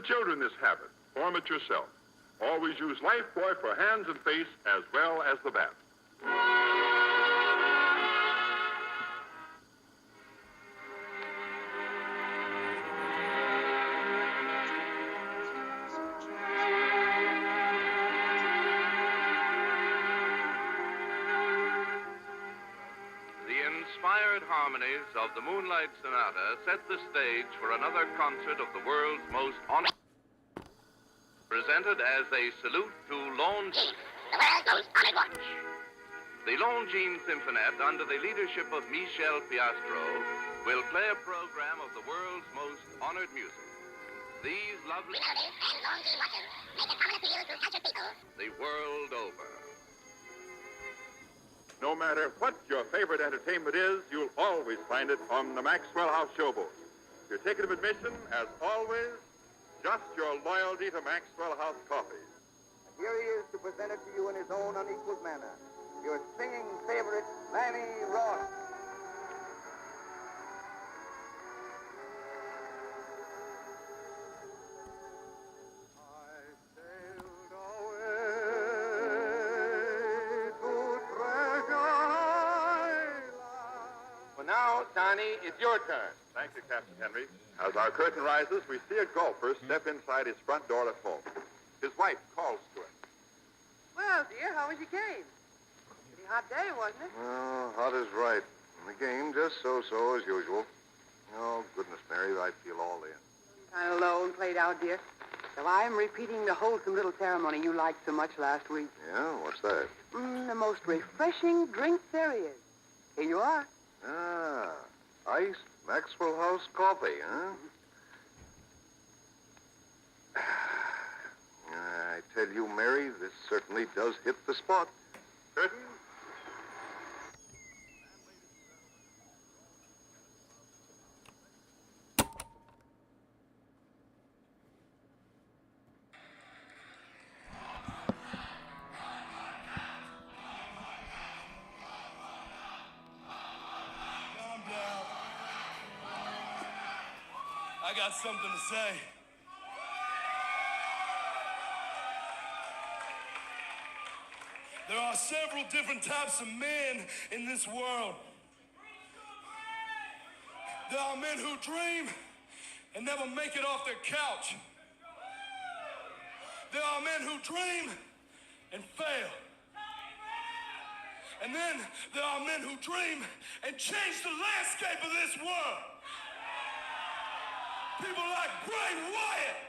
the children this habit. Form it yourself. Always use Lifebuoy for hands and face as well as the bath. Inspired harmonies of the Moonlight Sonata set the stage for another concert of the world's most honored, presented as a salute to Lone Jean. The world goes on at once. The Lone Jean Symphonette, under the leadership of Michel Piastro, will play a program of the world's most honored music. These lovely the world over. No matter what your favorite entertainment is, you'll always find it on the Maxwell House Showboat. Your ticket of admission, as always, just your loyalty to Maxwell House Coffee. And here he is to present it to you in his own unequaled manner. Your singing favorite, Manny Ross. Now, Johnny, it's your turn. Thank you, Captain Henry. As our curtain rises, we see a golfer step inside his front door at home. His wife calls to him. Well, dear, how was your game? Pretty hot day, wasn't it? Oh, hot is right. And the game just so-so as usual. Oh, goodness, Mary, I feel all in. Kind of low and played out, dear. So I am repeating the wholesome little ceremony you liked so much last week. Yeah, what's that? The most refreshing drink there is. Here you are. Ah, iced Maxwell House coffee, huh? I tell you, Mary, this certainly does hit the spot. Curtain. I got something to say. There are several different types of men in this world. There are men who dream and never make it off their couch. There are men who dream and fail. And then there are men who dream and change the landscape of this world. People like Bray Wyatt.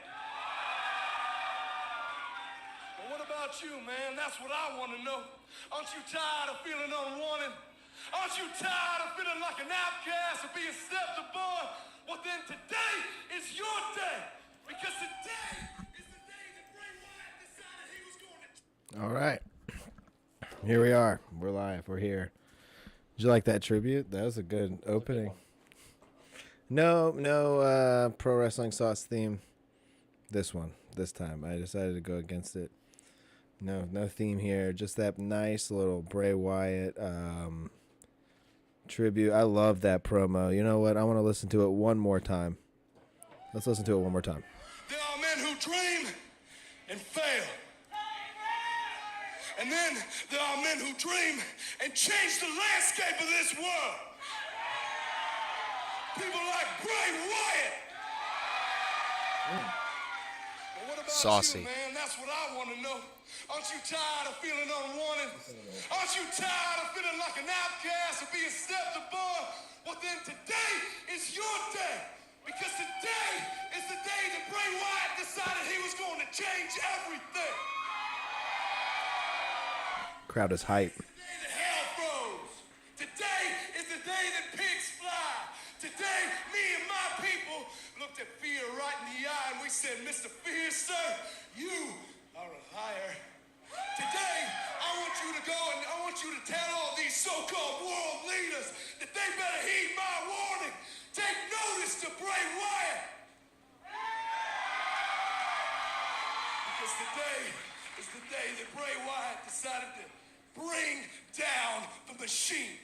But what about you, man? That's what I want to know. Aren't you tired of feeling unwanted? Aren't you tired of feeling like an outcast or being stepped above? Well, then today is your day. Because today is the day that Bray Wyatt decided he was going to... All right. Here we are. We're live. We're here. Did you like that tribute? That was a good opening. No Pro Wrestling Sauce theme this time. I decided to go against it. No theme here. Just that nice little Bray Wyatt tribute. I love that promo. You know what? I want to listen to it one more time. Let's listen to it one more time. There are men who dream and fail. And then there are men who dream and change the landscape of this world. People like Bray Wyatt. But what about Saucy. you, man? That's what I want to know. Aren't you tired of feeling unwanted? Aren't you tired of feeling like an outcast or being stepped above? Well, then today is your day. Because today is the day that Bray Wyatt decided he was going to change everything. Crowd is hype. Today that hell froze. Today is the day that pigs fly. Today, me and my people looked at fear right in the eye and we said, Mr. Fear, sir, you are a liar. Today, I want you to go and I want you to tell all these so-called world leaders that they better heed my warning. Take notice to Bray Wyatt. Because today is the day that Bray Wyatt decided to bring down the machine.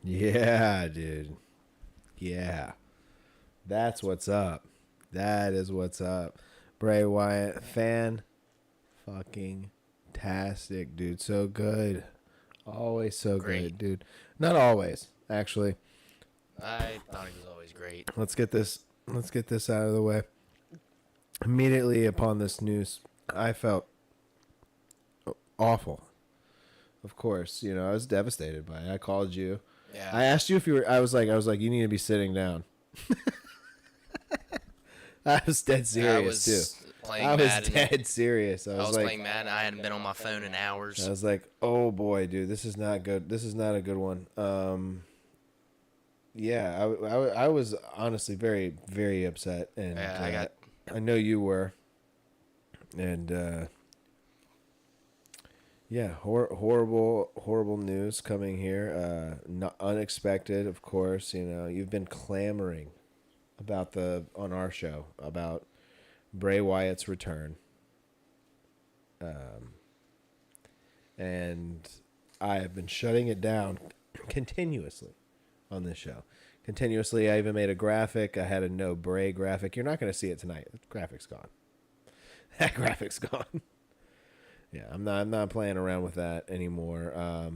Yeah, dude. Yeah. That's what's up. That is what's up. Bray Wyatt, fucking tastic, dude. So good. Always so good, dude. Not always, actually. I thought he was always great. Let's get this out of the way. Immediately upon this news, I felt awful. Of course, I was devastated by it. I called you. Yeah. I asked you if you were. I was like, you need to be sitting down. I was dead serious too. I was dead serious. I was like, playing Madden. I hadn't been on my phone in hours. I was like, oh boy, dude, this is not good. This is not a good one. Yeah, I was honestly very, very upset, and I know you were, and yeah, horrible news coming here. Not unexpected, of course. You've been clamoring on our show about Bray Wyatt's return, and I have been shutting it down continuously on this show. Continuously, I even made a graphic. I had a no Bray graphic. You're not going to see it tonight. The graphic's gone. That graphic's gone. Yeah, I'm not playing around with that anymore.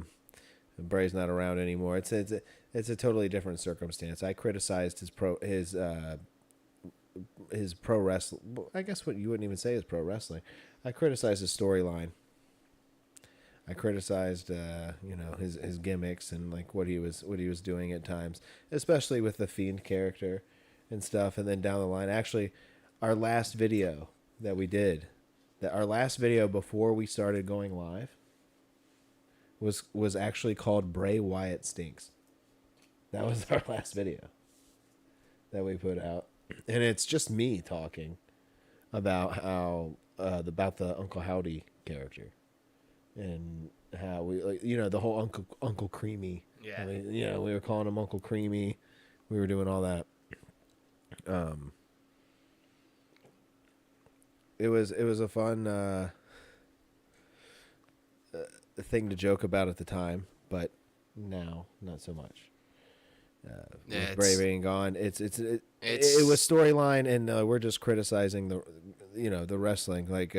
Bray's not around anymore. It's a totally different circumstance. I criticized his pro wrestling. I guess what you wouldn't even say is pro wrestling. I criticized his storyline. I criticized his gimmicks and like what he was doing at times, especially with the Fiend character and stuff. And then down the line, actually, our last video that we did, our last video before we started going live, was actually called Bray Wyatt Stinks. That was our last video that we put out, and it's just me talking about how about the Uncle Howdy character. And how we, the whole Uncle Creamy. Yeah. We were calling him Uncle Creamy. We were doing all that. It was a fun thing to joke about at the time, but now not so much. With Bray being gone, it was storyline, and we're just criticizing the wrestling, like.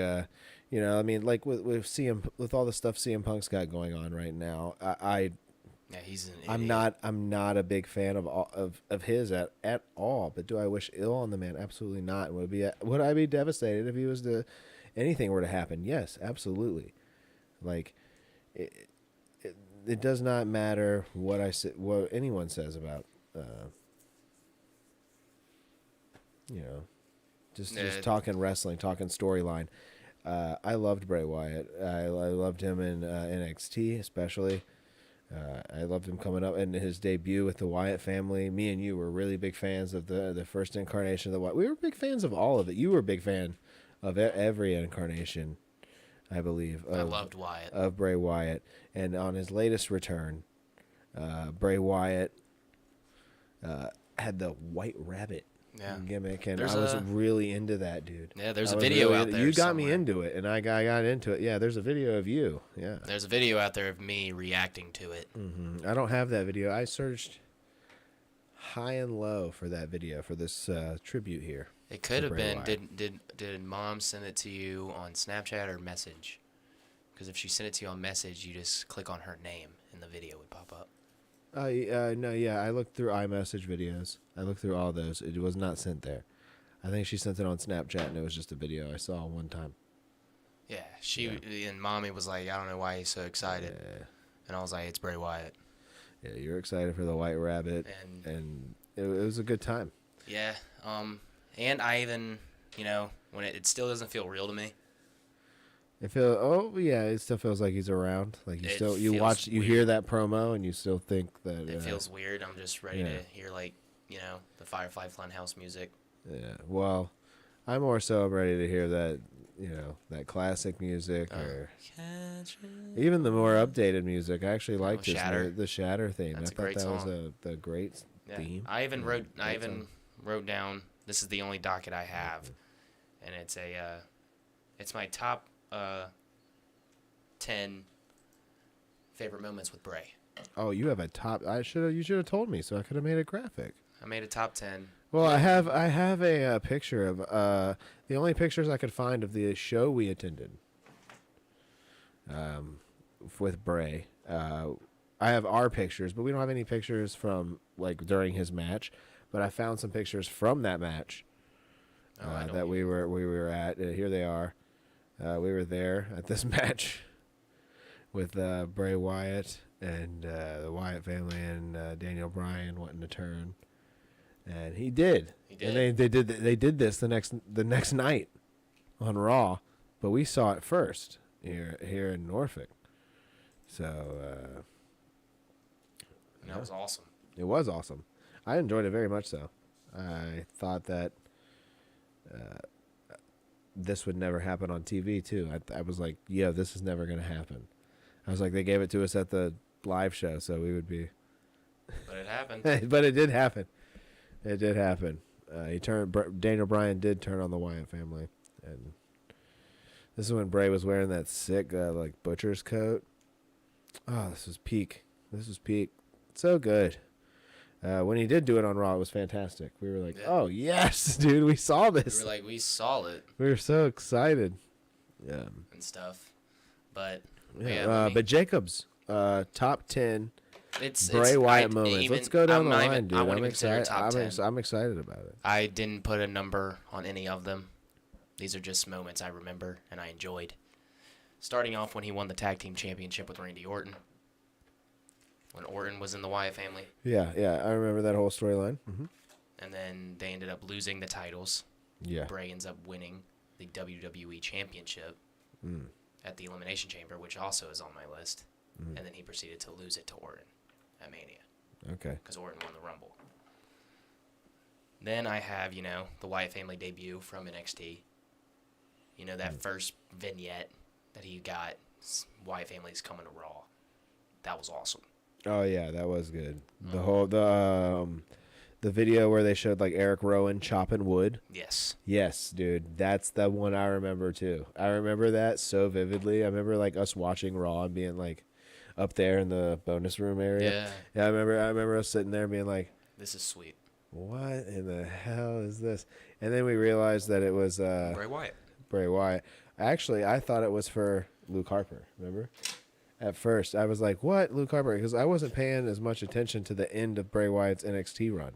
Like with CM, with all the stuff CM Punk's got going on right now, he's an idiot. I'm not a big fan of his at all. But do I wish ill on the man? Absolutely not. Would I be devastated if anything were to happen? Yes, absolutely. Like it does not matter what anyone says about just talking wrestling, talking storyline. I loved Bray Wyatt. I loved him in NXT, especially. I loved him coming up in his debut with the Wyatt family. Me and you were really big fans of the first incarnation of the Wyatt. We were big fans of all of it. You were a big fan of every incarnation, I believe. I loved Wyatt. Of Bray Wyatt. And on his latest return, Bray Wyatt had the White Rabbit gimmick, and I was really into that, dude. Yeah, there's a video out there. You got me into it, and I got into it. Yeah, there's a video of you. Yeah, there's a video out there of me reacting to it. I don't have that video. I searched high and low for that video for this tribute here. It could have been. Did Mom send it to you on Snapchat or message? Because if she sent it to you on message, you just click on her name, and the video would pop up. No, yeah, I looked through iMessage videos. I looked through all those. It was not sent there. I think she sent it on Snapchat, and it was just a video I saw one time. Yeah, and Mommy was like, I don't know why he's so excited. Yeah. And I was like, it's Bray Wyatt. Yeah, you're excited for the White Rabbit, and it was a good time. Yeah, and I even, when it still doesn't feel real to me. It still feels like he's around. Like you hear that promo, and you still think that it feels weird. I'm just ready to hear the Firefly Funhouse music. Yeah, well, I'm more so ready to hear that that classic music or even the more updated music. I actually liked the Shatter theme. That's I thought that was a great theme. I even wrote down. This is the only docket I have, and it's my top 10 favorite moments with Bray. Oh, you have a top. You should have told me so I could have made a graphic. I made a top 10. Well, I have a picture of the only pictures I could find of the show we attended. With Bray. I have our pictures, but we don't have any pictures from like during his match. But I found some pictures from that match that we were at. Here they are. We were there at this match with Bray Wyatt and the Wyatt family and Daniel Bryan wanting to turn, and he did. And they did this the next night on Raw, but we saw it first here in Norfolk. So that was awesome. It was awesome. I enjoyed it very much. So I thought that this would never happen on TV too. I was like, yeah, this is never going to happen. I was like, they gave it to us at the live show, so we would be. But it happened. But it did happen. It did happen. Daniel Bryan did turn on the Wyatt family, and this is when Bray was wearing that sick like butcher's coat. Oh, this was peak. So good. When he did do it on Raw, it was fantastic. We were like, oh, yes, dude, we saw this. We were like, we saw it. We were so excited. Yeah. And stuff. But, but Jacob's top 10 Bray Wyatt moments. Let's go down the line, dude. I'm excited. I'm excited about it. I didn't put a number on any of them. These are just moments I remember and I enjoyed. Starting off when he won the tag team championship with Randy Orton. When Orton was in the Wyatt family. Yeah, I remember that whole storyline. Mm-hmm. And then they ended up losing the titles. Yeah. Bray ends up winning the WWE championship at the Elimination Chamber, which also is on my list. And then he proceeded to lose it to Orton at Mania. Okay. Because Orton won the Rumble. Then I have, the Wyatt family debut from NXT. That first vignette that he got, Wyatt family's coming to Raw. That was awesome. Oh yeah, that was good. The whole the video where they showed like Eric Rowan chopping wood. Yes, dude, that's the one I remember too. I remember that so vividly. I remember like us watching Raw and being like up there in the bonus room area. Yeah. I remember us sitting there being like, "This is sweet. What in the hell is this?" And then we realized that it was Bray Wyatt. Actually, I thought it was for Luke Harper. Remember? At first, I was like, what, Luke Harper? Because I wasn't paying as much attention to the end of Bray Wyatt's NXT run.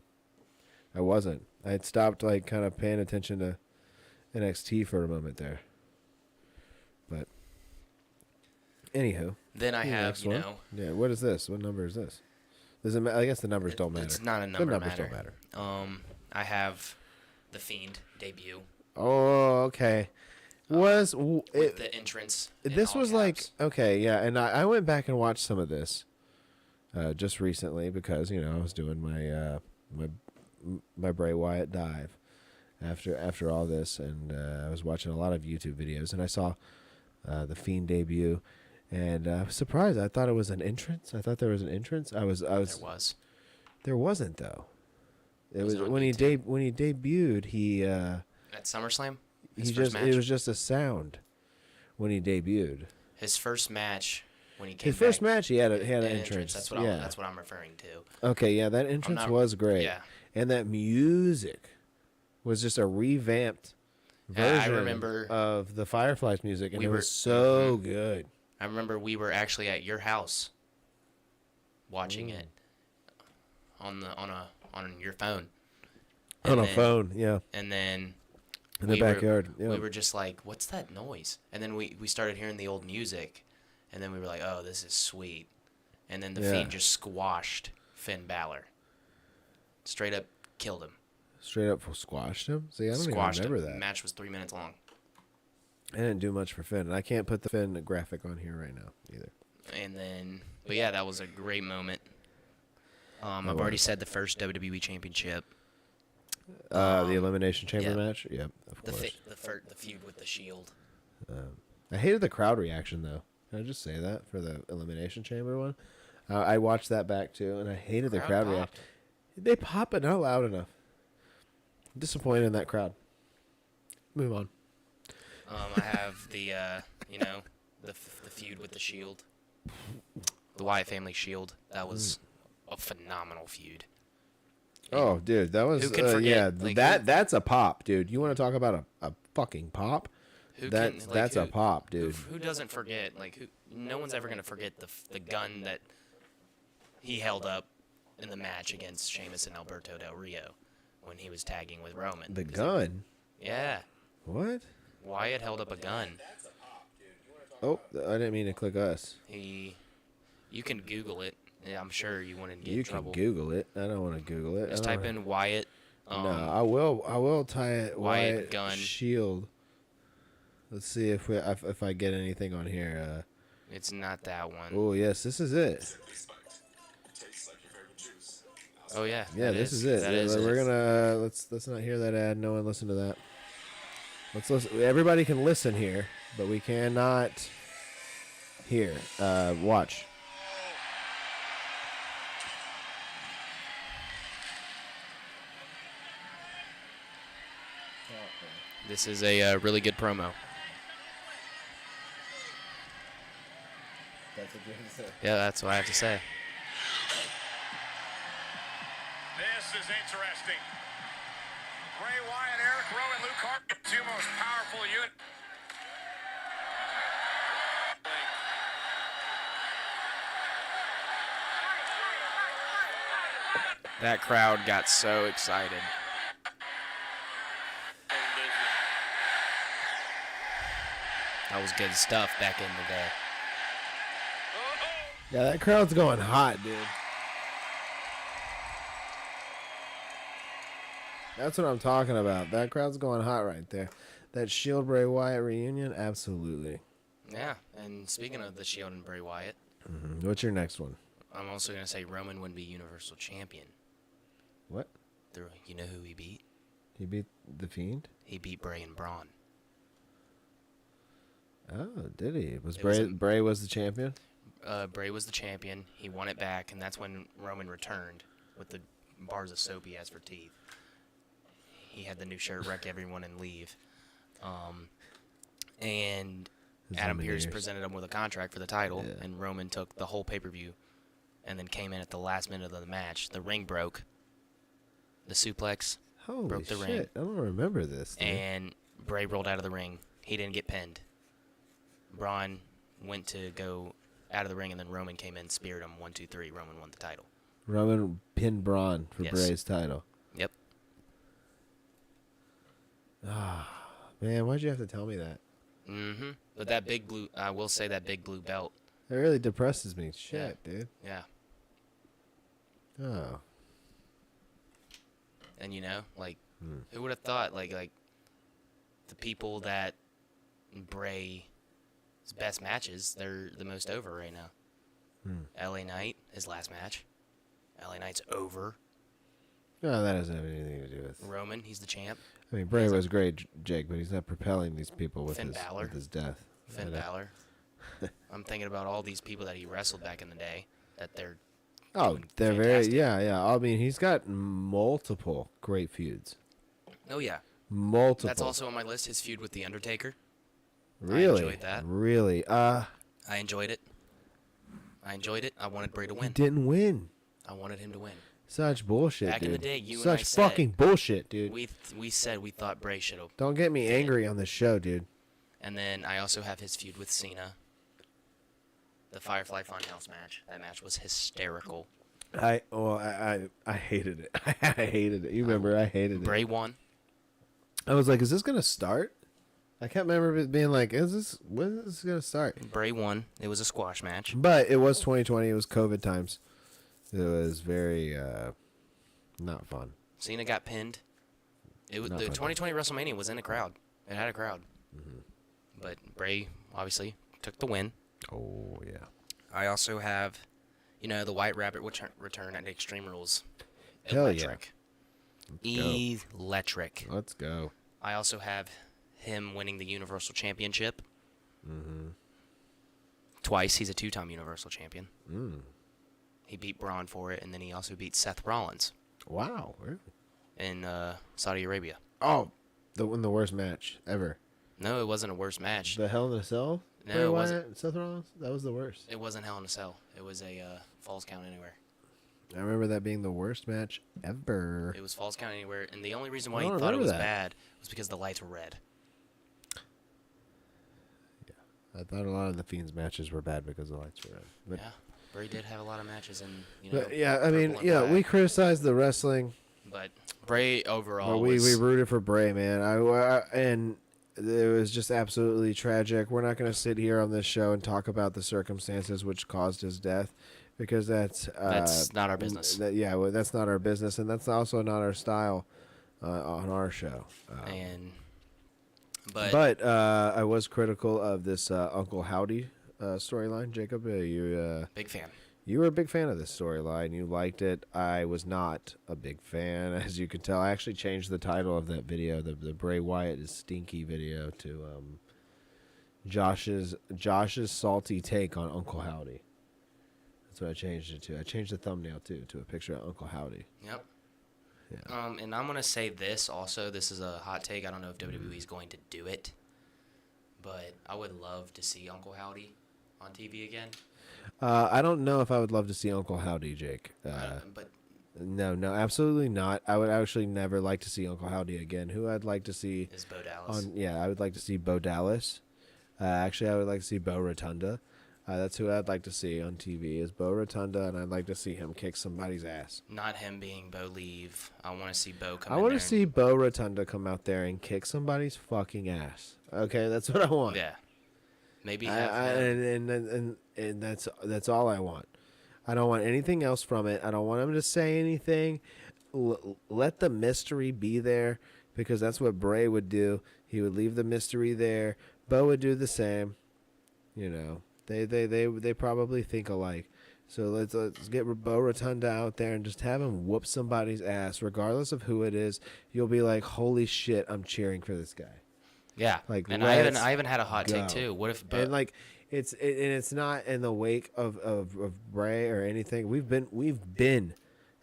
I wasn't. I had stopped, like, kind of paying attention to NXT for a moment there. But, anywho. Then I have, Yeah, what is this? What number is this? I guess the numbers don't matter. It's not a number. The numbers don't matter. I have The Fiend debut. Oh, okay. With the entrance. This was like, okay, yeah, and I went back and watched some of this just recently because, I was doing my my Bray Wyatt dive after all this, and I was watching a lot of YouTube videos, and I saw the Fiend debut, and I was surprised. I thought it was an entrance. I thought there was an entrance. There was. There wasn't, though. It was when he debuted, he at SummerSlam? It was just a sound when he debuted. His first match when he came His first match, he had an entrance. That's what I'm referring to. Okay, yeah, that entrance was great. Yeah. And that music was just a revamped version of the Fireflies music, and it was so good. I remember we were actually at your house watching it on your phone. On a phone, yeah. And then in the backyard, yeah. We were just like, what's that noise? And then we started hearing the old music, and then we were like, oh, this is sweet. And then the Fiend just squashed Finn Balor. Straight up killed him. Straight up squashed him? See, I don't even remember that. The match was 3 minutes long. I didn't do much for Finn, and I can't put the Finn graphic on here right now either. And then, but yeah, that was a great moment. I've already said the first WWE Championship. The Elimination Chamber match? Yep, of course. The feud with the Shield. I hated the crowd reaction, though. Can I just say that for the Elimination Chamber one? I watched that back, too, and I hated the crowd reaction. They pop, but not loud enough. Disappointed in that crowd. Move on. I have the feud with the Shield. The Wyatt family Shield. That was a phenomenal feud. Oh, dude, that was Who can forget? yeah. Like, That's a pop, dude. You want to talk about a fucking pop? That's a pop, dude. Who doesn't forget? Like, no one's ever gonna forget the gun that he held up in the match against Sheamus and Alberto Del Rio when he was tagging with Roman. The gun? Yeah. What? Wyatt held up a gun. Oh, I didn't mean to click us. You can Google it. Yeah, I'm sure you wouldn't get You in trouble. can Google it. I don't want to Google it. Just type in Wyatt. No, I will tie it. Wyatt gun. Shield. Let's see if I get anything on here. It's not that one. Oh yes, this is it. Oh yeah. Yeah, this is it. We're gonna let's not hear that ad. No one listen to that. Let's listen. Everybody can listen here, but we cannot hear. Watch. This is a really good promo. That's what you have to say. Yeah, that's what I have to say. This is interesting. Bray Wyatt, Eric Rowan, Luke Harper, two most powerful units. That crowd got so excited. That was good stuff back in the day. Yeah, that crowd's going hot, dude. That's what I'm talking about. That crowd's going hot right there. That Shield Bray Wyatt reunion, absolutely. Yeah, and speaking of the Shield and Bray Wyatt, What's your next one? I'm also going to say Roman would be Universal Champion. What? You know who he beat? He beat The Fiend? He beat Bray and Braun. Oh, did he? Was It Bray was Bray was the champion? Bray was the champion. He won it back, and that's when Roman returned with the bars of soap he has for teeth. He had the new shirt, wreck everyone, and leave. And Adam Pearce presented him with a contract for the title, and Roman took the whole pay-per-view and then came in at the last minute of the match. The ring broke. The suplex broke the ring. I don't remember this. Dude. And Bray rolled out of the ring. He didn't get pinned. Braun went to go out of the ring, and then Roman came in, speared him, 1, 2, 3. Roman won the title. Roman pinned Braun for Yes. Bray's title. Yep. Man, why'd you have to tell me that? Mm-hmm. But that big blue, I will say that big blue belt. It really depresses me. Shit, dude. Yeah. Oh. And, you know, like, who would have thought, like the people that Bray's best matches, they're the most over right now. LA Knight, his last match. LA Knight's over. No, that doesn't have anything to do with Roman, he's the champ. I mean, Bray was great, Jake, but he's not propelling these people with Finn Balor. his death. Finn Balor. I'm thinking about all these people that he wrestled back in the day, that they're Oh, doing they're fantastic. yeah. I mean, he's got multiple great feuds. Oh, yeah. Multiple. That's also on my list, his feud with The Undertaker. Really? I enjoyed that. Really? I enjoyed it. I wanted Bray to He win. didn't win. I wanted him to win. Such bullshit, Back dude. in the day, you and Such I said- fucking bullshit, dude. We said we thought Bray should have. Don't get me angry on this show, dude. And then I also have his feud with Cena. The Firefly Funhouse match. That match was hysterical. I hated it. I hated it. You remember? I hated it. Bray won. I was like, is this gonna start? I can't remember it being like, when is this gonna start? Bray won. It was a squash match. But it was 2020. It was COVID times. It was very not fun. Cena got pinned. It was Not the fun. 2020 WrestleMania was in a crowd. It had a crowd. But Bray obviously took the win. Oh yeah. I also have, the White Rabbit return at Extreme Rules. Hell yeah. Electric. Let's go. Electric. Let's go. I also have him winning the Universal Championship. Twice. He's a 2-time Universal Champion. He beat Braun for it, and then he also beat Seth Rollins Wow. Really? in Saudi Arabia. Oh, the worst match ever. No, it wasn't a worst match. The Hell in a Cell. No, Bray it Wyatt, wasn't. Seth Rollins. That was the worst. It wasn't Hell in a Cell. It was a Falls Count Anywhere. I remember that being the worst match ever. It was Falls Count Anywhere, and the only reason I why he don't thought it remember was that. bad was because the lights were red. I thought a lot of the Fiend's matches were bad because the lights were red. But, Yeah, Bray did have a lot of matches, and you know. but yeah, I purple mean, and yeah, black, we criticized the wrestling. But Bray overall But we was. rooted for Bray, man. And it was just absolutely tragic. We're not going to sit here on this show and talk about the circumstances which caused his death, because that's not our business. Well, that's not our business, and that's also not our style on our show. But I was critical of this Uncle Howdy storyline. Jacob, you Big fan. you were a big fan of this storyline. You liked it. I was not a big fan, as you can tell. I actually changed the title of that video, the Bray Wyatt is stinky video, to Josh's salty take on Uncle Howdy. That's what I changed it to. I changed the thumbnail too to a picture of Uncle Howdy. Yep. Yeah. And I'm gonna say this also. This is a hot take. I don't know if WWE is going to do it, but I would love to see Uncle Howdy on TV again. I don't know if I would love to see Uncle Howdy, Jake. But No, absolutely not. I would actually never like to see Uncle Howdy again. Who I'd like to see is Bo Dallas. I would like to see Bo Dallas. Actually, I would like to see Bo Rotunda. That's who I'd like to see on TV, is Bo Rotunda, and I'd like to see him kick somebody's ass. Not him being Bo Leave. I want to see Bo come I in want there to see Bo Rotunda come out there and kick somebody's fucking ass. Okay, that's what I want. Yeah. Maybe have him. And that's all I want. I don't want anything else from it. I don't want him to say anything. Let the mystery be there, because that's what Bray would do. He would leave the mystery there. Bo would do the same. You know, they probably think alike. So let's get Bo Rotunda out there and just have him whoop somebody's ass, regardless of who it is. You'll be like, holy shit, I'm cheering for this guy. Yeah, Like, and let's I even had a hot go. take too. What if Bo? And like it's not in the wake of Bray or anything. We've been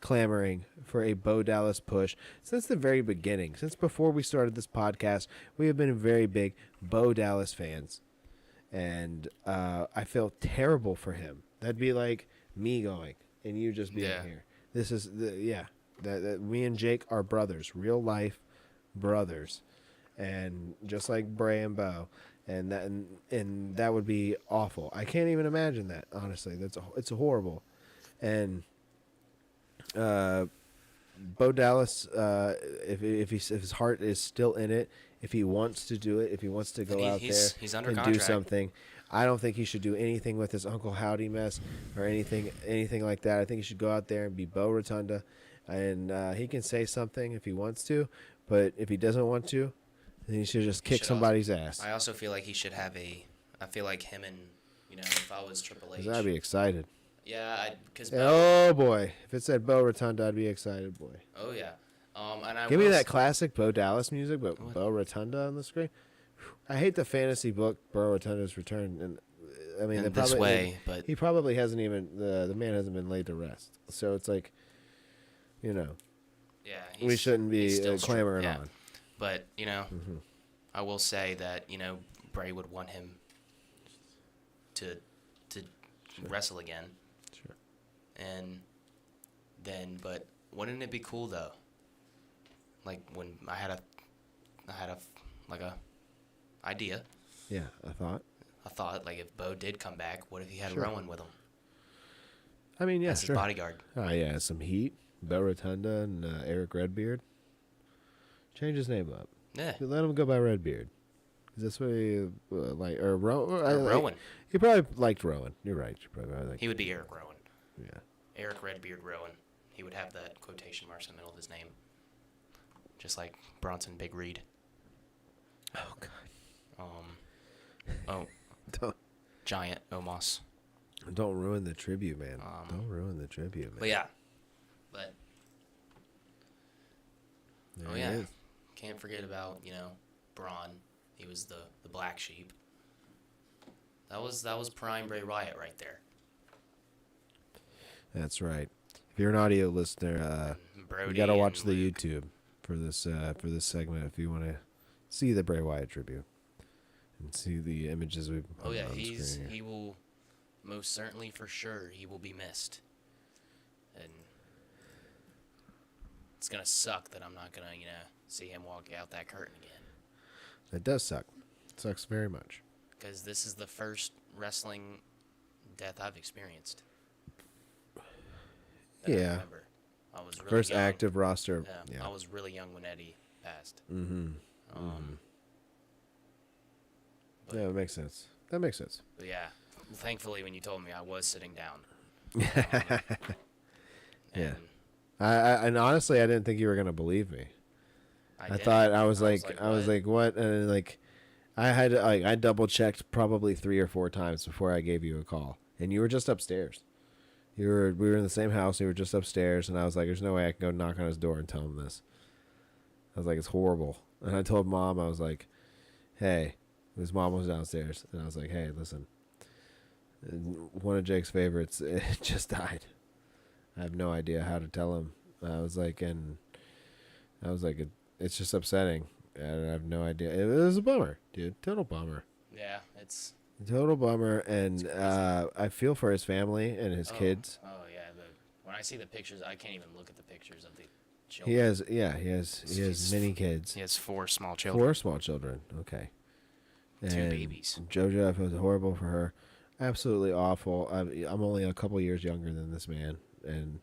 clamoring for a Bo Dallas push since the very beginning. Since before we started this podcast, we have been very big Bo Dallas fans, and I feel terrible for him. That'd be like me going and you just being here. This is that me and Jake are brothers, real life brothers, and just like Bray and Bo. And that would be awful. I can't even imagine that, honestly. It's horrible. And Bo Dallas, if his heart is still in it, if he wants to do it, if he wants to go out there he's under and contract. do something, I don't think he should do anything with his Uncle Howdy mess or anything like that. I think he should go out there and be Bo Rotunda, and he can say something if he wants to, but if he doesn't want to, then he should just kick somebody's ass. I also feel like he should have I feel like him and, if I was Triple H. 'Cause I'd be excited. Yeah, because. Oh boy, if it said Bo Rotunda, I'd be excited, boy. Oh yeah. Give me that classic Bo Dallas music, but Bo Rotunda on the screen. I hate the fantasy book Bo Rotunda's Return, and I mean in this way, but he probably hasn't even the man hasn't been laid to rest. So it's like, yeah, we shouldn't be still clamoring yeah. on. But I will say that Bray would want him to wrestle again. Sure. And then, but wouldn't it be cool though? Like when I had a idea. Yeah, I thought Like if Bo did come back, what if he had Sure. Rowan with him? I mean, yeah, as sure. his bodyguard. Oh yeah, some heat. Bo Rotunda and Eric Redbeard. Change his name up. Yeah. Let him go by Redbeard. Is this what he like? Or Rowan. He probably liked Rowan. You're right. He would be Eric Rowan. Yeah. Eric Redbeard Rowan. He would have that quotation marks in the middle of his name. Just like Bronson Big Reed. Oh God. Giant Omos. Don't ruin the tribute, man. Don't ruin the tribute, man. But yeah. But There yeah. it is. Can't forget about, Braun. He was the black sheep. That was prime Bray Wyatt right there. That's right. If you're an audio listener, you got to watch the YouTube for this segment if you want to see the Bray Wyatt tribute and see the images we've. Oh yeah, on screen here. he will most certainly for sure he will be missed. And it's gonna suck that I'm not gonna, see him walk out that curtain again. It does suck. It sucks very much. Because this is the first wrestling death I've experienced. that I Yeah. remember. I was really First young. active roster. Yeah, I was really young when Eddie passed. Mm-hmm. But, Yeah, that makes sense. That makes sense. but yeah, thankfully when you told me I was sitting down. Yeah. And And honestly, I didn't think you were gonna believe me. I didn't. thought I was like, what? what? And like, I double checked probably 3 or 4 times before I gave you a call, and you were just upstairs. We were in the same house. You were just upstairs, and I was like, "There's no way I can go knock on his door and tell him this." I was like, "It's horrible." And I told Mom, I was like, "Hey," his mom was downstairs, and I was like, "Hey, listen, one of Jake's favorites just died. I have no idea how to tell him." It's just upsetting, and I have no idea. It was a bummer, dude. Total bummer. yeah, it's Total bummer, and I feel for his family and his kids. Oh yeah, when I see the pictures, I can't even look at the pictures of the children. He has many kids. He has 4 small children. 4 small children. Okay. 2 And babies. JoJo, it was horrible for her. Absolutely awful. I'm only a couple years younger than this man, and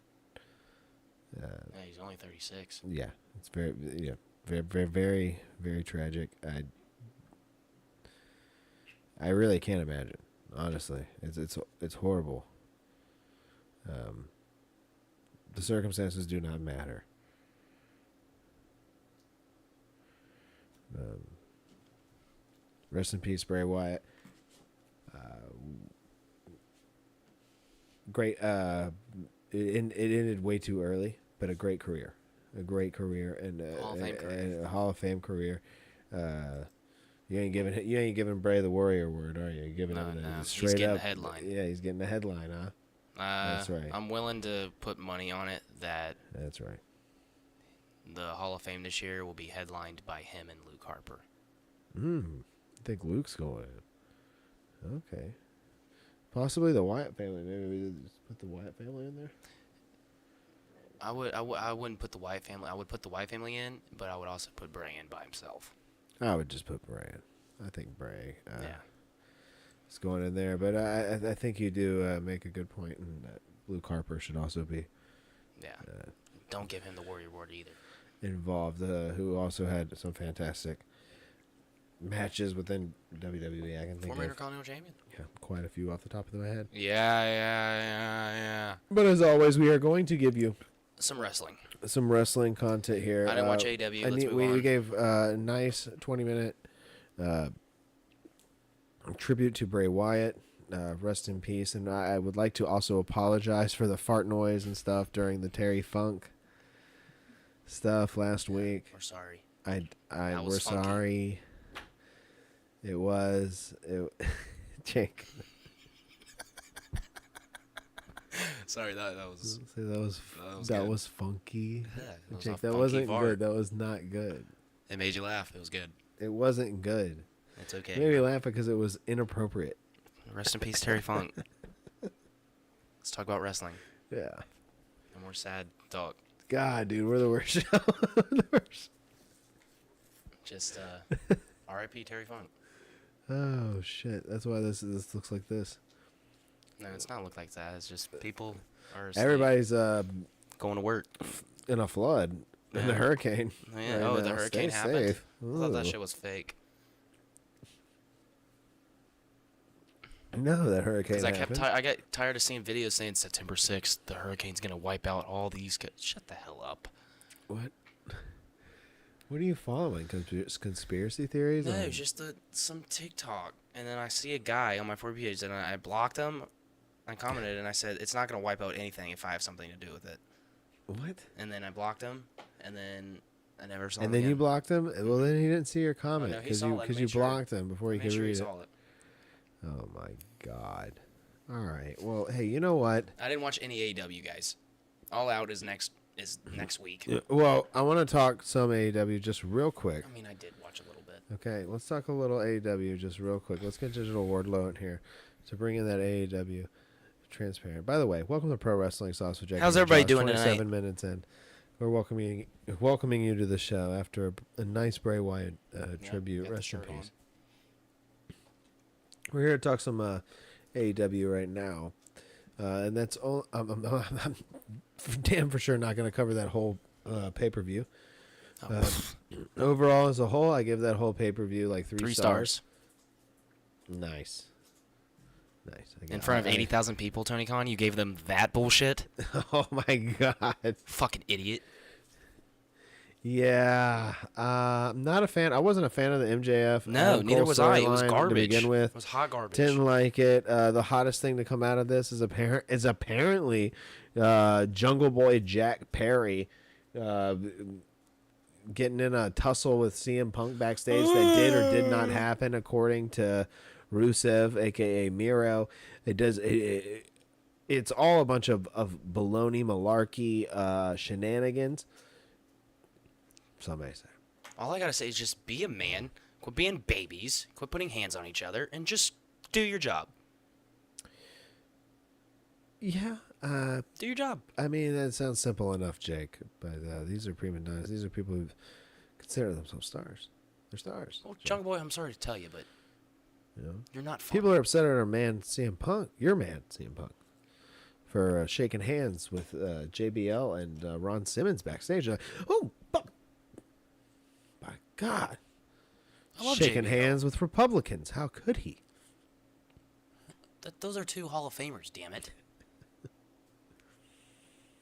Yeah, he's only 36. yeah, it's very very, very, very tragic. I really can't imagine. Honestly, it's horrible. The circumstances do not matter. Rest in peace, Bray Wyatt. Great. It ended way too early, but a great career. A great career and Hall of Fame career. and a Hall of Fame career. You ain't giving Bray the Warrior word, are you? You're giving him the he's straight getting up the headline. Yeah, he's getting the headline, huh? That's right. I'm willing to put money on it that That's right. the Hall of Fame this year will be headlined by him and Luke Harper. I think Luke's going in. Okay. Possibly the Wyatt family. Maybe we just put the Wyatt family in there. I wouldn't put the Wyatt family. I would put the Wyatt family in, but I would also put Bray in by himself. I would just put Bray in. I think Bray Yeah. is going in there. But I think you do make a good point, and that Luke Harper should also be Yeah. Don't give him the Warrior Award either. involved, who also had some fantastic matches within WWE. I can think Former of Intercontinental Champion. quite a few off the top of my head. Yeah. But as always, we are going to give you Some wrestling. some wrestling content here. I didn't watch AEW. Let's move we on. gave a nice 20-minute tribute to Bray Wyatt. Rest in peace. And I would like to also apologize for the fart noise and stuff during the Terry Funk stuff last week. We're sorry. We're was funky. sorry. It Jake. Sorry, that was. That was funky. Yeah, it was Jake, a that funky wasn't fart. good. That was not good. It made you laugh. It was good. It wasn't good. It's okay. It made me laugh because it was inappropriate. Rest in peace, Terry Funk. Let's talk about wrestling. Yeah. No more sad talk. God, dude, we're the worst show. The worst. Just R.I.P. Terry Funk. Oh shit! That's why this looks like this. No, it's not look like that. It's just people are asleep, Everybody's going to work. in a flood, in a hurricane. Yeah. right The now. hurricane Stay happened. safe. I thought that Ooh. shit was fake. No, that hurricane. Because happened. I got tired of seeing videos saying September 6th, the hurricane's gonna wipe out all these. Shut the hell up. What? What are you following? Conspiracy theories? No, on- just some TikTok, and then I see a guy on my 4 page, and I blocked him. I commented and I said it's not gonna wipe out anything if I have something to do with it. What? And then I blocked him, and then I never saw him And then again. you blocked him. Well, then he didn't see your comment no, he because saw it. you Made sure- blocked him before he Make could sure he read it. saw it. Oh my god! All right. Well, hey, you know what? I didn't watch any AEW, guys. All Out is next week. Well, I want to talk some AEW just real quick. I mean, I did watch a little bit. Okay, let's talk a little AEW just real quick. Let's get Digital Wardlow in here to bring in that AEW transparent. By the way, welcome to Pro Wrestling Sauce with Jakob. How's and everybody Josh, doing 27 tonight? minutes in. We're welcoming you to the show after a nice Bray Wyatt tribute. Rest in peace. We're here to talk some AEW right now, and that's all. I'm damn for sure not going to cover that whole pay-per-view. Overall, as a whole, I give that whole pay-per-view like 3 stars. Nice. In front of 80,000 people, Tony Khan, you gave them that bullshit? Oh, my God. Fucking idiot. Yeah. I'm not a fan. I wasn't a fan of the MJF. No, neither was I. It was garbage. To begin with. It was hot garbage. Didn't like it. The hottest thing to come out of this is apparently Jungle Boy Jack Perry getting in a tussle with CM Punk backstage that did or did not happen, according to Rusev, a.k.a. Miro. It's all a bunch of baloney, malarkey shenanigans. Some may say. All I got to say is just be a man, quit being babies, quit putting hands on each other, and just do your job. Yeah. Do your job. I mean, that sounds simple enough, Jake, but these are prima donnas. These are people who consider themselves stars. They're stars. Well, Jungle Boy, I'm sorry to tell you, but you're not fun. People are upset at our man CM Punk, your man CM Punk, for shaking hands with JBL and Ron Simmons backstage. Like, oh, my God. I love shaking JBL. hands with Republicans. How could he? Those are 2 Hall of Famers, damn it.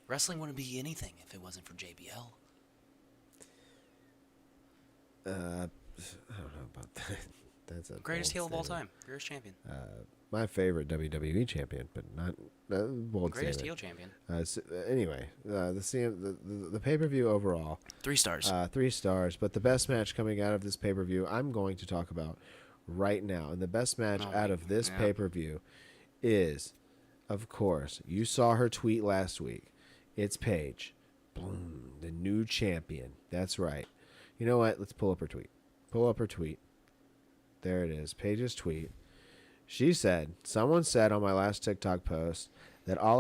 Wrestling wouldn't be anything if it wasn't for JBL. I don't know about that. That's a Greatest heel of all statement. time. Greatest champion. My favorite WWE champion, but not bold Greatest statement. heel champion. Anyway, the pay-per-view overall. 3 stars. 3 stars, but the best match coming out of this pay-per-view I'm going to talk about right now. And the best match out of this pay-per-view is, of course, you saw her tweet last week. It's Paige. Boom. The new champion. That's right. You know what? Let's pull up her tweet. Pull up her tweet. There it is. Paige's tweet. She said, someone said on my last TikTok post that all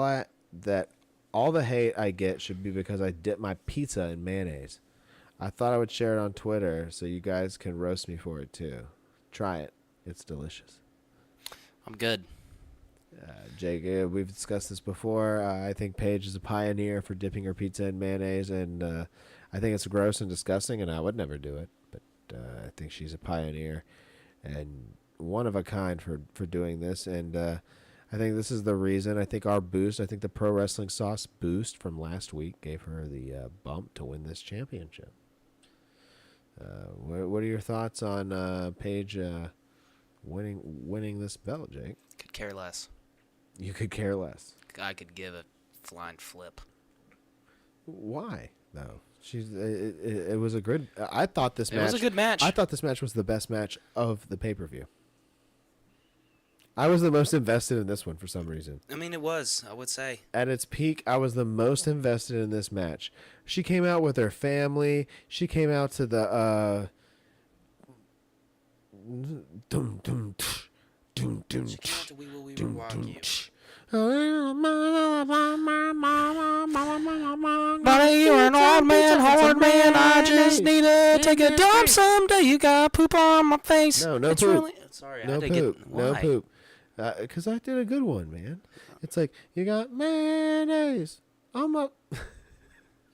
the hate I get should be because I dip my pizza in mayonnaise. I thought I would share it on Twitter so you guys can roast me for it too. Try it. It's delicious. I'm good. Jake, we've discussed this before. I think Paige is a pioneer for dipping her pizza in mayonnaise, and I think it's gross and disgusting, and I would never do it. But I think she's a pioneer and one of a kind for doing this, and I think this is the reason. I think the Pro Wrestling Sauce boost from last week gave her the bump to win this championship. What are your thoughts on Paige winning this belt, Jake? Could care less. You could care less. I could give a flying flip. Why, though? It was a good. I thought this match. It was a good match. I thought this match was the best match of the pay-per-view. I was the most invested in this one for some reason. I mean, it was, I would say. At its peak, I was the most invested in this match. She came out with her family. She came out to the She came out to We Will Rock You. Buddy, you're an old man, hard man. I just need to take a dump someday. You got poop on my face. No it's poop. Really, sorry, no I had poop. to get, why? No poop. Because I did a good one, man. It's like, you got mayonnaise on my...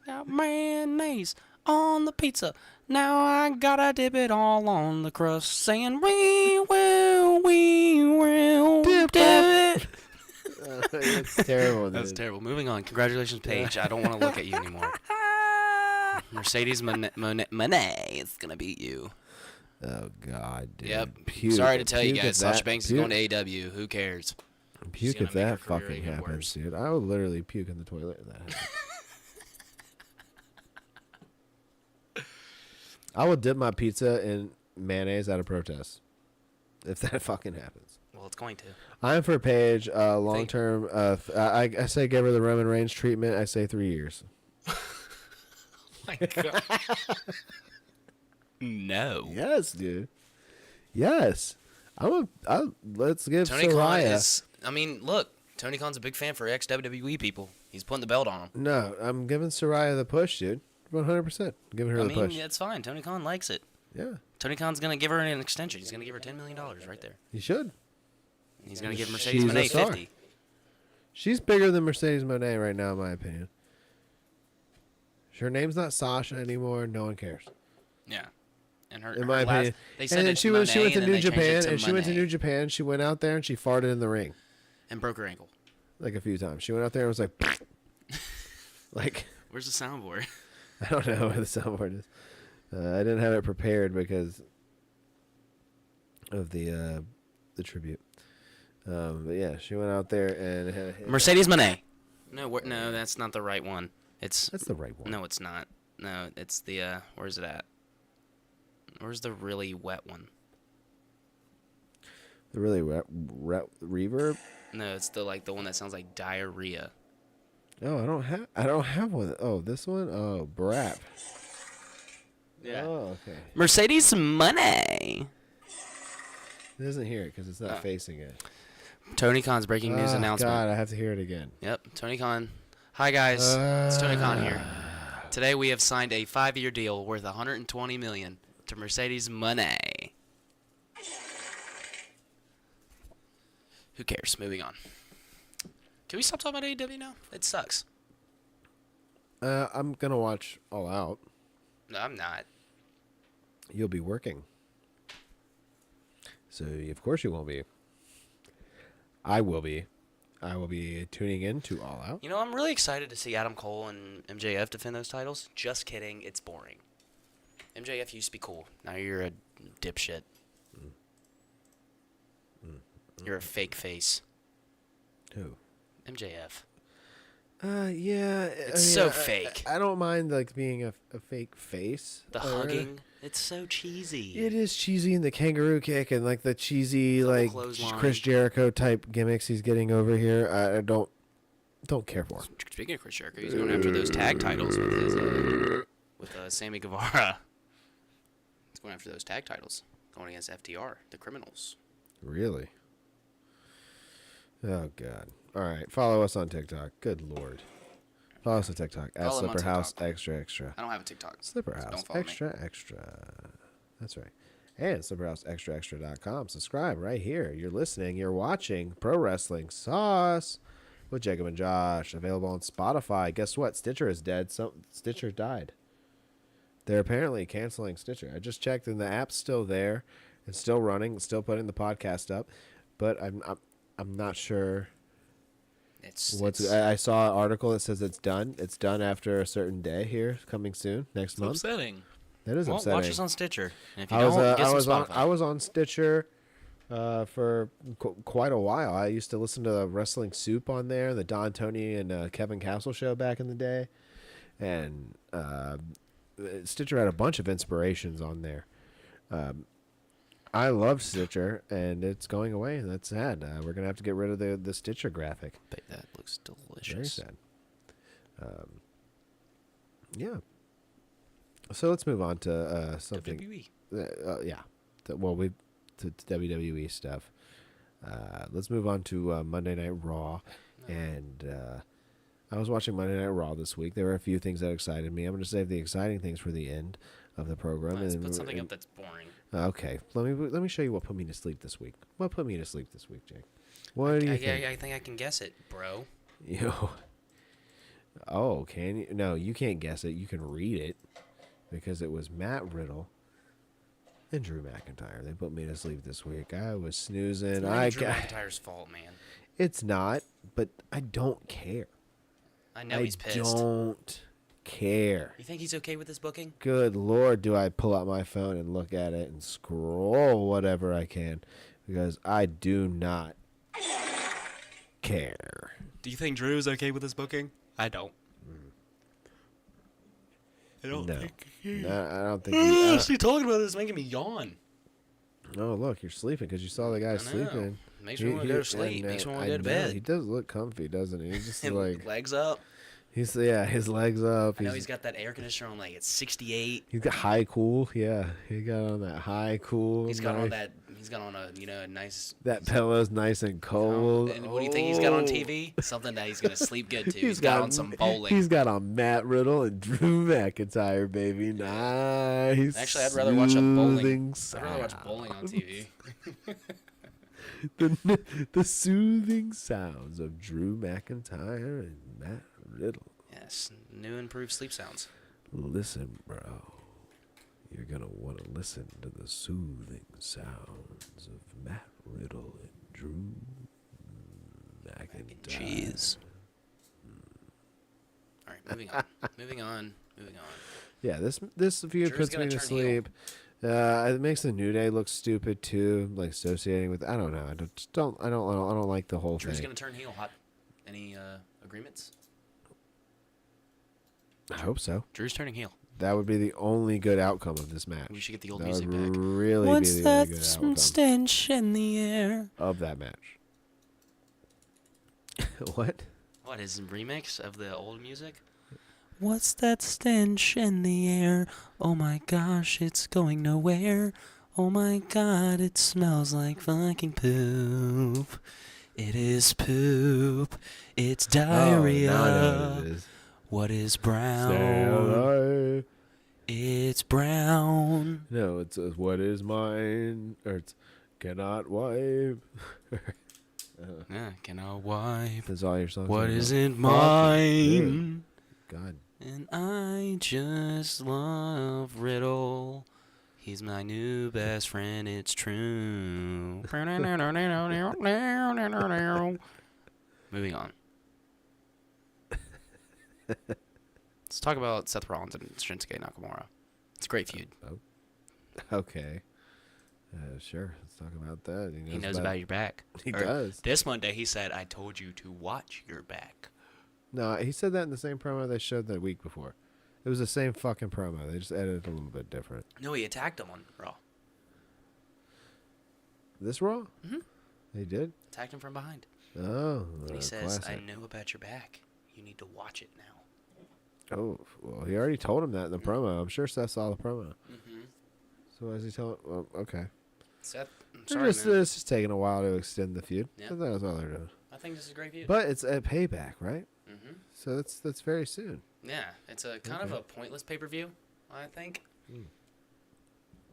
Got mayonnaise on the pizza. Now I gotta dip it all on the crust. Saying, we will dip it. It's terrible. That's terrible. Moving on. Congratulations, Paige. I don't want to look at you anymore. Mercedes Moné is going to beat you. Oh, God, dude. Yep. Puke. Sorry to tell you Puke guys. if Sasha that- Banks is puke- going to AEW. Who cares? Puke gonna if make her that career fucking even happens, worse. dude. I would literally puke in the toilet if that happens. I will dip my pizza in mayonnaise out of protest if that fucking happens. Well, it's going to. I'm for Paige, long term. I say give her the Roman Reigns treatment. I say 3 years. My God. No. Yes, dude. Yes. Let's give Tony Khan Soraya. is. I mean, look. Tony Khan's a big fan for ex-WWE people. He's putting the belt on him. No, I'm giving Soraya the push, dude. 100%. Giving her the push. It's fine. Tony Khan likes it. Yeah. Tony Khan's going to give her an extension. He's going to give her $10 million right there. He should. He's going to give Mercedes She's a Moné star. 50. She's bigger than Mercedes Moné right now, in my opinion. Her name's not Sasha anymore. No one cares. Yeah. And her, in my last, opinion. they said And then it's she went Moné, to and then New they changed it Japan, to and she went to Moné. New Japan. She went out there and she farted in the ring And broke her ankle. like a few times. She went out there and was like, like. Where's the soundboard? I don't know where the soundboard is. I didn't have it prepared because of the tribute. But yeah, she went out there and had a hit. Mercedes Moné. No, that's not the right one. That's the right one. No, it's not. No, it's the where's it at? Where's the really wet one? The really reverb? No, it's the one that sounds like diarrhea. Oh, I don't have one. Oh, this one? Oh, Brap. Yeah. Oh, okay. Mercedes Moné. It doesn't hear it because it's not facing it. Tony Khan's breaking news announcement. God, I have to hear it again. Yep, Tony Khan. Hi guys, it's Tony Khan here. Today we have signed a 5-year deal worth $120 million to Mercedes Moné. Who cares? Moving on. Can we stop talking about AEW now? It sucks. I'm gonna watch All Out. No, I'm not. You'll be working, so of course you won't be. I will be. I will be tuning in to All Out. You know, I'm really excited to see Adam Cole and MJF defend those titles. Just kidding. It's boring. MJF used to be cool. Now you're a dipshit. You're a fake face. Who? MJF. Yeah. It's so fake. I don't mind like being a fake face. The hugging. It's so cheesy. It is cheesy, and the kangaroo kick and like the cheesy like clothesline. Chris Jericho type gimmicks he's getting over here. I don't care for. Speaking of Chris Jericho, he's going after those tag titles with his with Sammy Guevara. He's going after those tag titles, going against FTR, the Criminals. Really? Oh God! All right, follow us on TikTok. Good Lord, follow us on TikTok at Follow him on Slipperhouse TikTok. Extra. I don't have a TikTok. Slipperhouse Don't follow me. Extra. That's right. And slipperhouseextra.com. Subscribe right here. You're listening. You're watching Pro Wrestling Sauce with Jacob and Josh. Available on Spotify. Guess what? Stitcher is dead. Stitcher died. They're apparently canceling Stitcher. I just checked, and the app's still there. It's still running. It's still putting the podcast up. But I'm not sure. I saw an article that says it's done. It's done after a certain day here, coming soon, next month. Upsetting. That is upsetting. Watch us on Stitcher. And if you I was on Stitcher for quite a while. I used to listen to Wrestling Soup on there, the Don Tony and Kevin Castle show back in the day, and Stitcher had a bunch of inspirations on there. I love Stitcher, and it's going away, and that's sad. We're going to have to get rid of the Stitcher graphic. Bet that looks delicious. Very sad. Yeah. So let's move on to something. WWE. Yeah. To WWE stuff. Let's move on to Monday Night Raw. And I was watching Monday Night Raw this week. There were a few things that excited me. I'm going to save the exciting things for the end of the program. Let's put something up that's boring. Okay, let me show you what put me to sleep this week. What put me to sleep this week, Jake? What do you think? I think I can guess it, bro. Oh, can you? No, you can't guess it. You can read it because it was Matt Riddle and Drew McIntyre. They put me to sleep this week. I was snoozing. It's not Drew McIntyre's fault, man. It's not, but I don't care. I know he's pissed. I don't care. You think he's okay with this booking? Good Lord, do I pull out my phone and look at it and scroll whatever I can because I do not care. Do you think Drew's okay with this booking? I don't. I don't think he... No, I don't think he... talking about this making me yawn. Oh, look, you're sleeping because you saw the guy sleeping. Makes me want to go to sleep. Makes me want to go to bed. He does look comfy, doesn't he? He's just like... legs up. His legs up. I know he's got that air conditioner on like it's 68. He's got high cool. Yeah, he got on that high cool. He's got on that. He's got on a nice. That pillow's nice and cold. And what do you think he's got on TV? Something that he's gonna sleep good to. He's got on some bowling. He's got on Matt Riddle and Drew McIntyre, baby. Nice. Actually, I'd rather watch bowling. I'd rather watch bowling on TV. the soothing sounds of Drew McIntyre and Matt Riddle. Yes, new improved sleep sounds. Listen, bro. You're going to want to listen to the soothing sounds of Matt Riddle and Drew McIntyre. Cheese. All right, moving on. Yeah, this feud puts me to sleep. It makes the New Day look stupid too, like associating with. I don't know. I don't like the whole Drew's thing. gonna turn heel. Hot. Any agreements? I hope so. Drew's turning heel. That would be the only good outcome of this match. We should get the old that music would back. Really What's be the only that good outcome stench in the air? of that match. What? What is a remix of the old music? What's that stench in the air? Oh my gosh, it's going nowhere. Oh my god, it smells like fucking poop. It is poop. It's diarrhea. Oh, now I know what it is. What is brown? It's brown. No, it's what is mine, or it's cannot wipe. Yeah, cannot wipe. That's all your songs. What are isn't about. mine? God. And I just love Riddle. He's my new best friend, it's true. Moving on. Let's talk about Seth Rollins and Shinsuke Nakamura. It's a great feud. Oh. Okay. Sure. Let's talk about that. He knows about your back. He does. This Monday he said, I told you to watch your back. No, he said that in the same promo they showed the week before. It was the same fucking promo. They just edited it a little bit different. No, he attacked him on Raw. This Raw? Mm-hmm. They did? Attacked him from behind. Oh, And he says, classic. I know about your back. You need to watch it now. Oh, well, he already told him that in the promo. I'm sure Seth saw the promo. Mm-hmm. So why is he telling? Well, okay. Seth, I'm They're sorry, man. it's just taking a while to extend the feud. Yeah. I thought that's all they're doing. I think this is a great feud. But it's a Payback, right? Mm-hmm. So that's very soon. Yeah, it's a kind of a pointless pay-per-view, I think.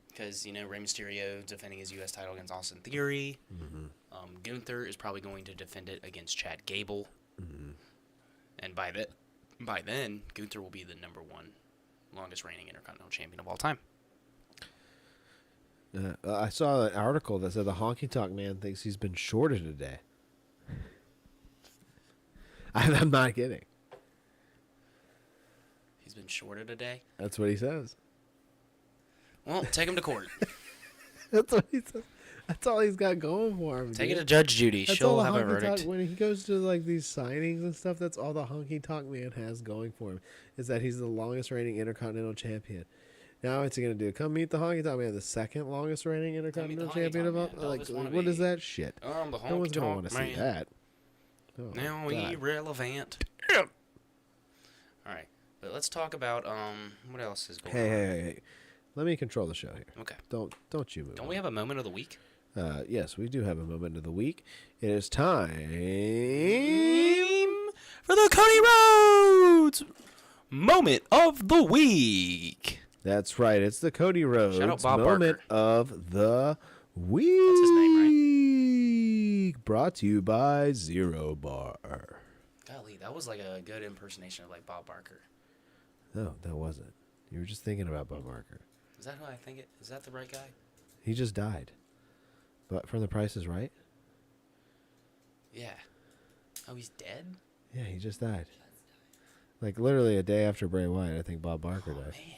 Because, Rey Mysterio defending his U.S. title against Austin Theory. Mm-hmm. Gunther is probably going to defend it against Chad Gable. Mm-hmm. And by then, Gunther will be the number one longest reigning Intercontinental Champion of all time. I saw an article that said the Honky Tonk Man thinks he's been shorted a day. I'm not kidding. He's been shorted a day? That's what he says. Well, take him to court. That's what he says. That's all he's got going for him. Take dude. it to Judge Judy. That's She'll all the have a Honky verdict. Tonk, when he goes to like these signings and stuff, that's all the Honky Tonk Man has going for him. Is that he's the longest reigning Intercontinental Champion. Now what's he gonna do? Come meet the Honky Tonk Man, the second longest reigning Intercontinental Champion of all? Like, what is that shit? I'm the No one's gonna Honky want to Tonk see Man. that. Oh, Now God. irrelevant. All right, but let's talk about what else is going on. Hey. Let me control the show here. Okay. Don't you move. Don't we have a moment of the week? Yes, we do have a moment of the week. It is time For the Cody Rhodes moment of the week. That's right. It's the Cody Rhodes Shout out Bob moment Barker. of the week. That's his name, right? Brought to you by Zero Bar. Golly, that was like a good impersonation of like Bob Barker. No, that wasn't. You were just thinking about Bob Barker. Is that who I think it? Is that the right guy? He just died. But from The Price is Right? Yeah. Oh, he's dead? Yeah, he just died. Like literally a day after Bray Wyatt, I think Bob Barker died. Man.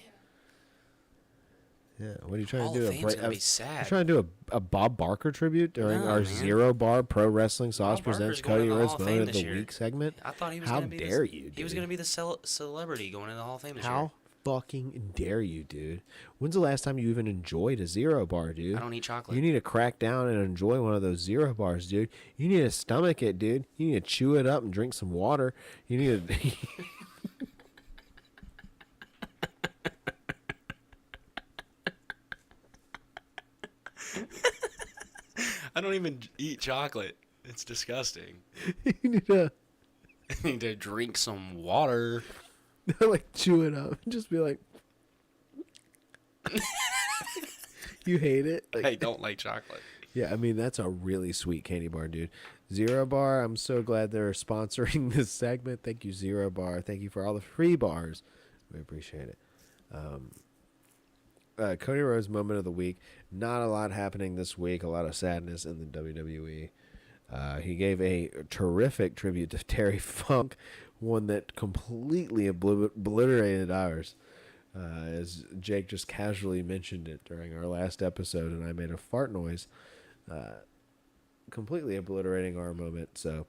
Yeah, what are you trying Hall to do? of Fame's gonna be sad. You trying to do a Bob Barker tribute during No, our man. Zero Bar Pro Wrestling Sauce Bob Barker's presents going Cody in the Rhodes Hall of moment Fame of this the year. week segment? I thought he was How gonna be dare you, dude? He was going to be the celebrity going in the Hall of Fame this year. How fucking dare you, dude? When's the last time you even enjoyed a Zero Bar, dude? I don't eat chocolate. You need to crack down and enjoy one of those Zero Bars, dude. You need to stomach it, dude. You need to chew it up and drink some water. You need to... I don't even eat chocolate. It's disgusting. You need to I need to drink some water. like chew it up and just be like, you hate it. Like, I don't like chocolate. yeah, I mean that's a really sweet candy bar, dude. Zero Bar, I'm so glad they're sponsoring this segment. Thank you, Zero Bar. Thank you for all the free bars. We appreciate it. Cody Rhodes moment of the week. Not a lot happening this week. A lot of sadness in the WWE. He gave a terrific tribute to Terry Funk, one that completely obliterated ours. As Jake just casually mentioned it during our last episode, and I made a fart noise, completely obliterating our moment. So,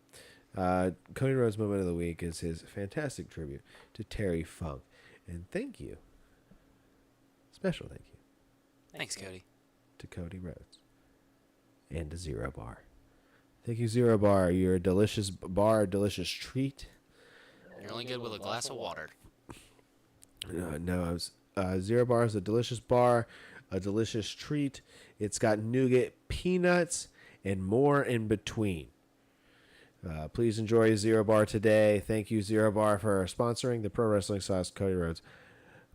Cody Rhodes' moment of the week is his fantastic tribute to Terry Funk. And thank you, special thank you. Thanks, Cody. To Cody Rhodes and to Zero Bar. Thank you, Zero Bar. You're a delicious bar, a delicious treat. You're only good with a glass of water. Zero Bar is a delicious bar, a delicious treat. It's got nougat, peanuts, and more in between. Please enjoy Zero Bar today. Thank you, Zero Bar, for sponsoring the Pro Wrestling Sauce Cody Rhodes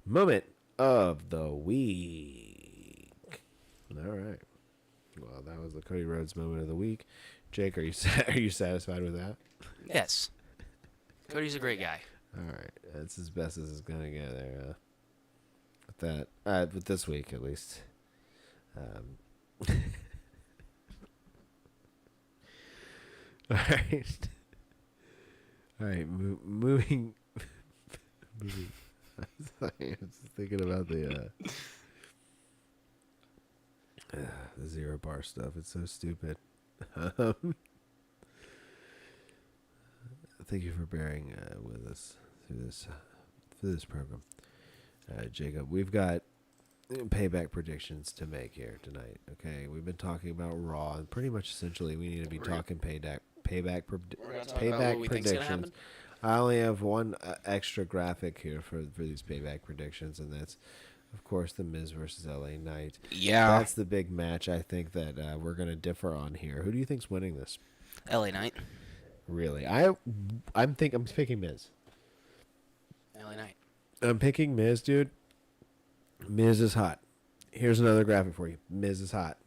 moment of the week. All right. Well, that was the Cody Rhodes moment of the week. Jake, are you satisfied with that? Yes. Cody's a great guy. All right, that's as best as it's gonna get there. With that, with this week at least. All right, all right. Moving. I was thinking about the Zero Bar stuff. It's so stupid. Thank you for bearing with us through this program, Jacob. We've got Payback predictions to make here tonight. Okay, we've been talking about Raw, and pretty much essentially we need to be talking Payback predictions. I only have one extra graphic here for these Payback predictions, and that's, of course, The Miz versus LA Knight. Yeah, that's the big match. I think that we're going to differ on here. Who do you think's winning this? LA Knight. Really, I'm picking Miz. LA Knight. I'm picking Miz, dude. Miz is hot. Here's another graphic for you. Miz is hot.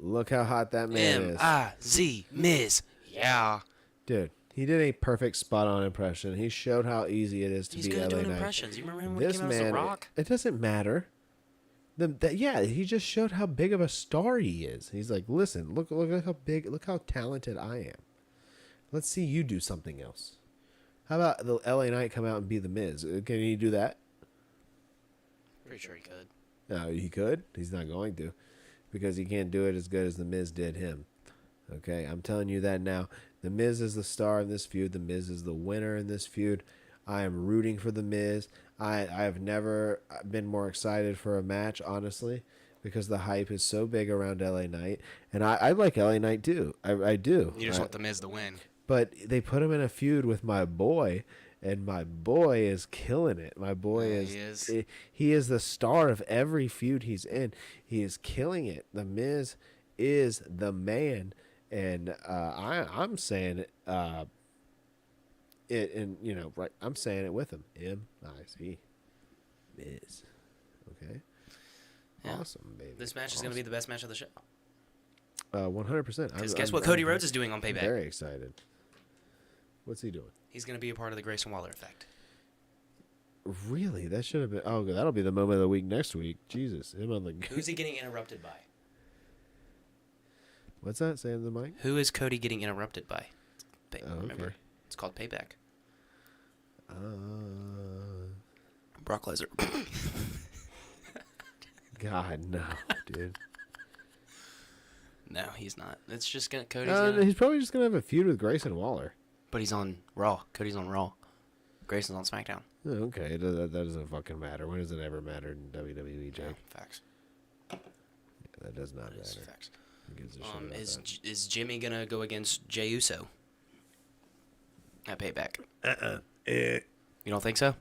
Look how hot that man is. M-I-Z, Miz. Yeah. Dude, he did a perfect spot-on impression. He showed how easy it is to He's be good LA at doing Knight. impressions. You remember him when This he came out as man, The Rock? it doesn't matter. Yeah, he just showed how big of a star he is. He's like, listen, look how talented I am. Let's see you do something else. How about the LA Knight come out and be the Miz? Can he do that? Pretty sure he could. No, he could. He's not going to, because he can't do it as good as the Miz did him. Okay, I'm telling you that now. The Miz is the star in this feud. The Miz is the winner in this feud. I am rooting for the Miz. I have never been more excited for a match, honestly, because the hype is so big around LA Knight, and I like LA Knight too. I do. You just want the Miz to win. But they put him in a feud with my boy, and my boy is killing it. My boy he is the star of every feud he's in. He is killing it. The Miz is the man, and I'm saying it. I'm saying it with him. M-I-Z, Miz. Okay. Yeah. Awesome, baby. This match is going to be the best match of the show. 100%. Because guess what Cody Rhodes is doing on Payback? I'm very excited. What's he doing? He's going to be a part of the Grayson Waller effect. Really? That should have been... Oh, that'll be the moment of the week next week. Jesus. Him on the... Who's he getting interrupted by? What's that? Say in the mic? Who is Cody getting interrupted by? Remember, okay. It's called Payback. Brock Lesnar. God, no, dude. No, he's not. It's just going to... Cody's he's probably just going to have a feud with Grayson Waller. But he's on Raw. Cody's on Raw. Grayson's on SmackDown. Oh, okay, that doesn't fucking matter. When does it ever matter in WWE, Jake? Yeah, facts. Yeah, that does not matter. Facts. Who gives a shit about that? Is Jimmy going to go against Jey Uso at Payback? You don't think so?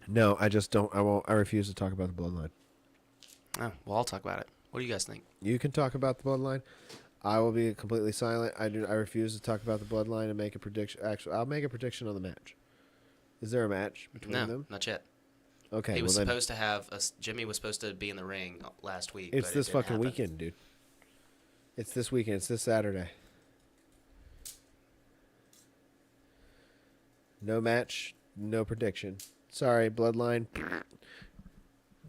No, I just don't. I refuse to talk about the Bloodline. Oh, well, I'll talk about it. What do you guys think? You can talk about the Bloodline. I will be completely silent. I refuse to talk about the bloodline and make a prediction. Actually, I'll make a prediction on the match. Is there a match between them? No, not yet. Okay, He was well supposed to have Jimmy was supposed to be in the ring last week. it's but this it didn't fucking happen. weekend, dude. It's this weekend. It's this Saturday. No match, no prediction. Sorry, bloodline.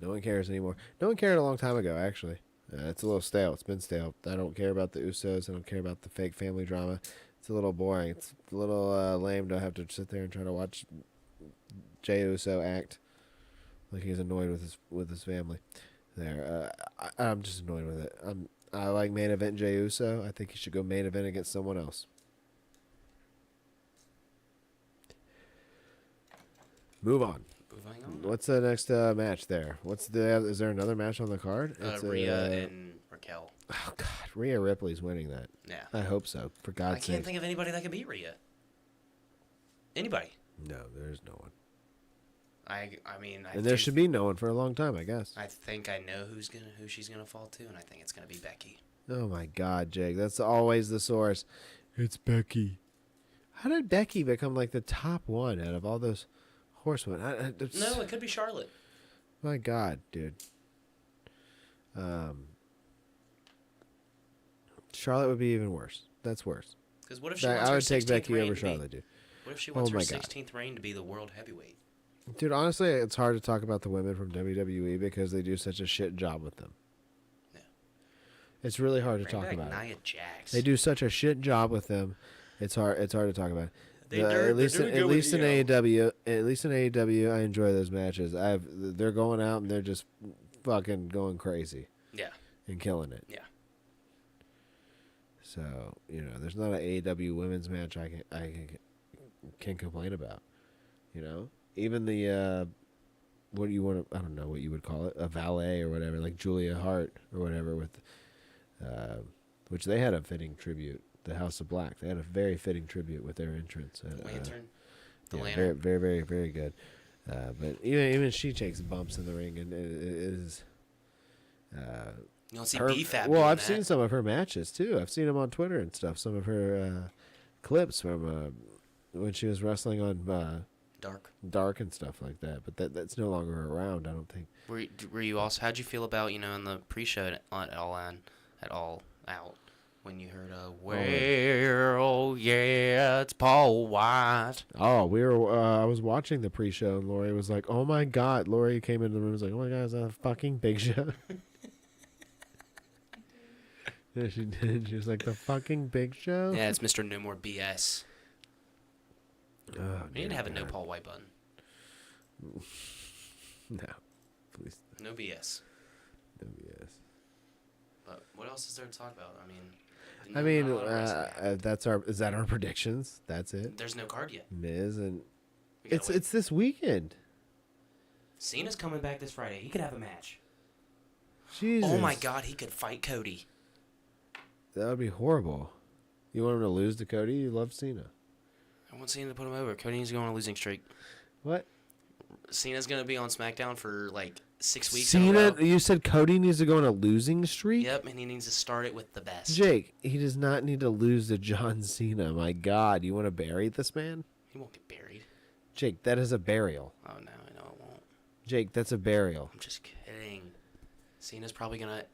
No one cares anymore. No one cared a long time ago, actually. It's a little stale. It's been stale. I don't care about the Usos. I don't care about the fake family drama. It's a little boring. It's a little lame to have to sit there and try to watch Jey Uso act like he's annoyed with his family. There, I'm just annoyed with it. I like main event Jey Uso. I think he should go main event against someone else. Move on. Moving on. What's the next match there? Is there another match on the card? Rhea and Raquel. Oh God, Rhea Ripley's winning that. Yeah. I hope so. For God's sake. I can't think of anybody that can beat Rhea. Anybody. No, there's no one. I mean, And there should be no one for a long time, I guess. I think I know who she's gonna fall to, and I think it's gonna be Becky. Oh my God, Jake, that's always the source. It's Becky. How did Becky become like the top one out of all those horsewomen? No, it could be Charlotte. My God, dude. Charlotte would be even worse. That's worse. Because what if she wants I her would take 16th Becky reign over to be- Charlotte, dude. What if she wants her my God. 16th reign to be the world heavyweight? Dude, honestly, it's hard to talk about the women from WWE because they do such a shit job with them. Yeah. It's really hard to Bring talk back about. Nia Jax. They do such a shit job with them. It's hard to talk about. They're At doing good with least in AEW, I enjoy those matches. They're going out and they're just fucking going crazy. Yeah. And killing it. Yeah. So, there's not an AEW women's match I can complain about. Even the what do you want to? I don't know what you would call it, a valet or whatever, like Julia Hart or whatever, with which they had a fitting tribute. The House of Black, they had a very fitting tribute with their entrance. Lantern. The yeah, lantern. very, very, very good. But even she takes bumps in the ring, and it is. You don't see BFAB. Well, I've seen some of her matches too. I've seen them on Twitter and stuff. Some of her clips from when she was wrestling on Dark and stuff like that. But that's no longer around, I don't think. Were you also? How'd you feel about in the pre-show at all out when you heard well, yeah, it's Paul White. Oh, I was watching the pre-show and Lori was like, "Oh my God!" Lori came into the room and was like, "Oh my God, is that a fucking Big Show?" Yeah, she did. She was like, "The fucking Big Show." Yeah, it's Mr. No More BS. Oh, we need to have a no Paul White button. No, please. No BS. No BS. But what else is there to talk about? Is that our predictions? That's it. There's no card yet. Miz and it's this weekend. Cena's coming back this Friday. He could have a match. Jesus. Oh my God, he could fight Cody. That would be horrible. You want him to lose to Cody? You love Cena. I want Cena to put him over. Cody needs to go on a losing streak. What? Cena's gonna be on SmackDown for like 6 weeks. Cena, you said Cody needs to go on a losing streak? Yep, and he needs to start it with the best. Jake, he does not need to lose to John Cena. My God, you want to bury this man? He won't get buried. Jake, that is a burial. Oh no, I know it won't. Jake, that's a burial. I'm just kidding. Cena's probably gonna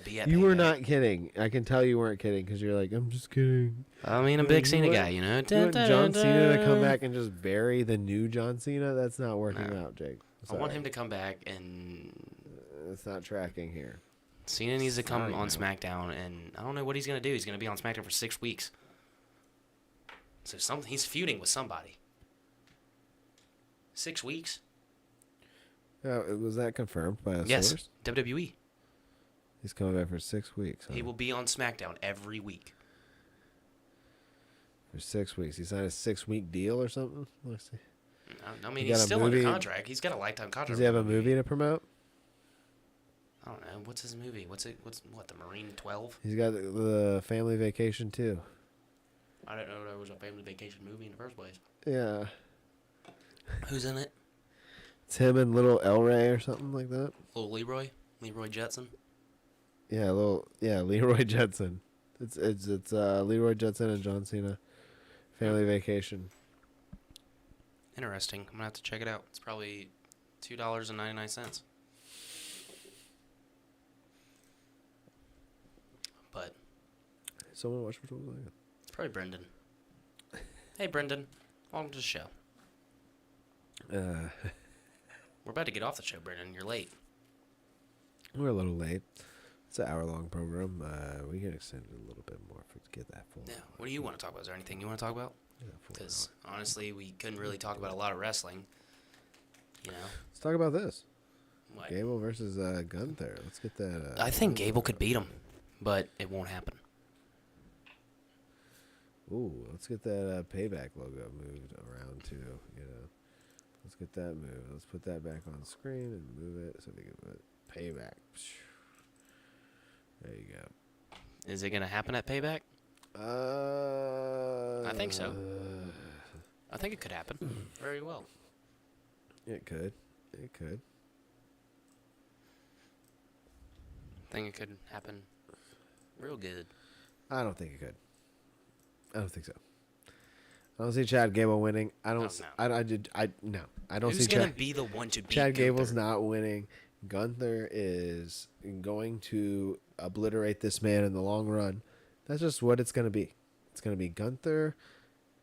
be at. You Payback. were not kidding. I can tell you weren't kidding because you're like, I'm just kidding. I mean, I'm a big Cena guy, You want John Cena to come back and just bury the new John Cena? That's not working out, Jake. I want him to come back and. It's not tracking here. Cena needs to come on SmackDown, and I don't know what he's gonna do. He's gonna be on SmackDown for 6 weeks. So he's feuding with somebody. 6 weeks. Was that confirmed by a yes, source? WWE. He's coming back for 6 weeks. Huh? He will be on SmackDown every week. For 6 weeks. He signed a 6-week deal or something? Let's see. I mean, he's still under contract. He's got a lifetime contract. Does he have a movie to promote? I don't know. What's his movie? What's the Marine 12? He's got the Family Vacation too. I didn't know there was a family vacation movie in the first place. Yeah. Who's in it? It's him and little El Rey or something like that. Little Leroy Jetson. Yeah, Leroy Jetson. It's Leroy Jetson and John Cena, Family Vacation. Interesting. I'm gonna have to check it out. It's probably $2.99. But Someone watch which one was it's probably Brendan. Hey, Brendan. Welcome to the show. that? We're about to get off the show, Brendan. You're late. We're a little late. It's an hour-long program. We can extend it a little bit more if we get that full. Yeah. What do you want to talk about? Is there anything you want to talk about? Yeah, full Because hour. honestly, we couldn't really talk about a lot of wrestling. You know. Let's talk about this. What? Gable versus Gunther. Let's get that. I think Gable could beat him, but it won't happen. Ooh, let's get that Payback logo moved around too. You know, let's get that moved. Let's put that back on screen and move it so we can put Payback. There you go. Is it gonna happen at Payback? I think so. I think it could happen very well. It could. It could. I think it could happen real good. I don't think it could. I don't think so. I don't see Chad Gable winning. I don't. Oh, no. No. I don't Who's see gonna Chad. be the one to beat Chad Gable's Gunther? not winning. Gunther is going to obliterate this man in the long run. That's just what it's going to be. It's going to be Gunther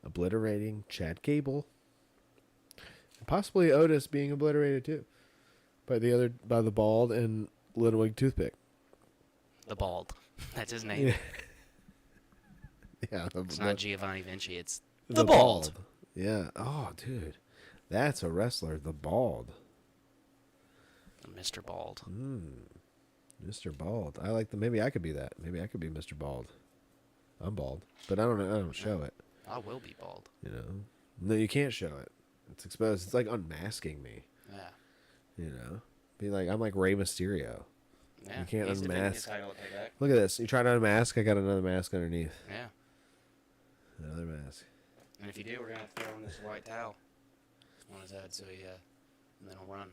obliterating Chad Gable. And possibly Otis being obliterated too. By the Bald and Littlewig Toothpick. The Bald. That's his name. Yeah. Yeah. It's not Giovanni Vinci. It's the the Bald. Yeah. Oh, dude. That's a wrestler. The Bald. Mr. Bald. Mr. Bald. I like the. Maybe I could be that. Maybe I could be Mr. Bald. I'm bald, but I don't show it. I will be bald. You know. No, you can't show it. It's exposed. It's like unmasking me. Yeah. You know. Be like I'm like Rey Mysterio. Yeah. You can't He's defending unmask. his title at Payback. Look at this. You try to unmask. I got another mask underneath. Yeah. Another mask. And if you do, we're gonna have to throw him this white towel on his head, so he, and then he'll run.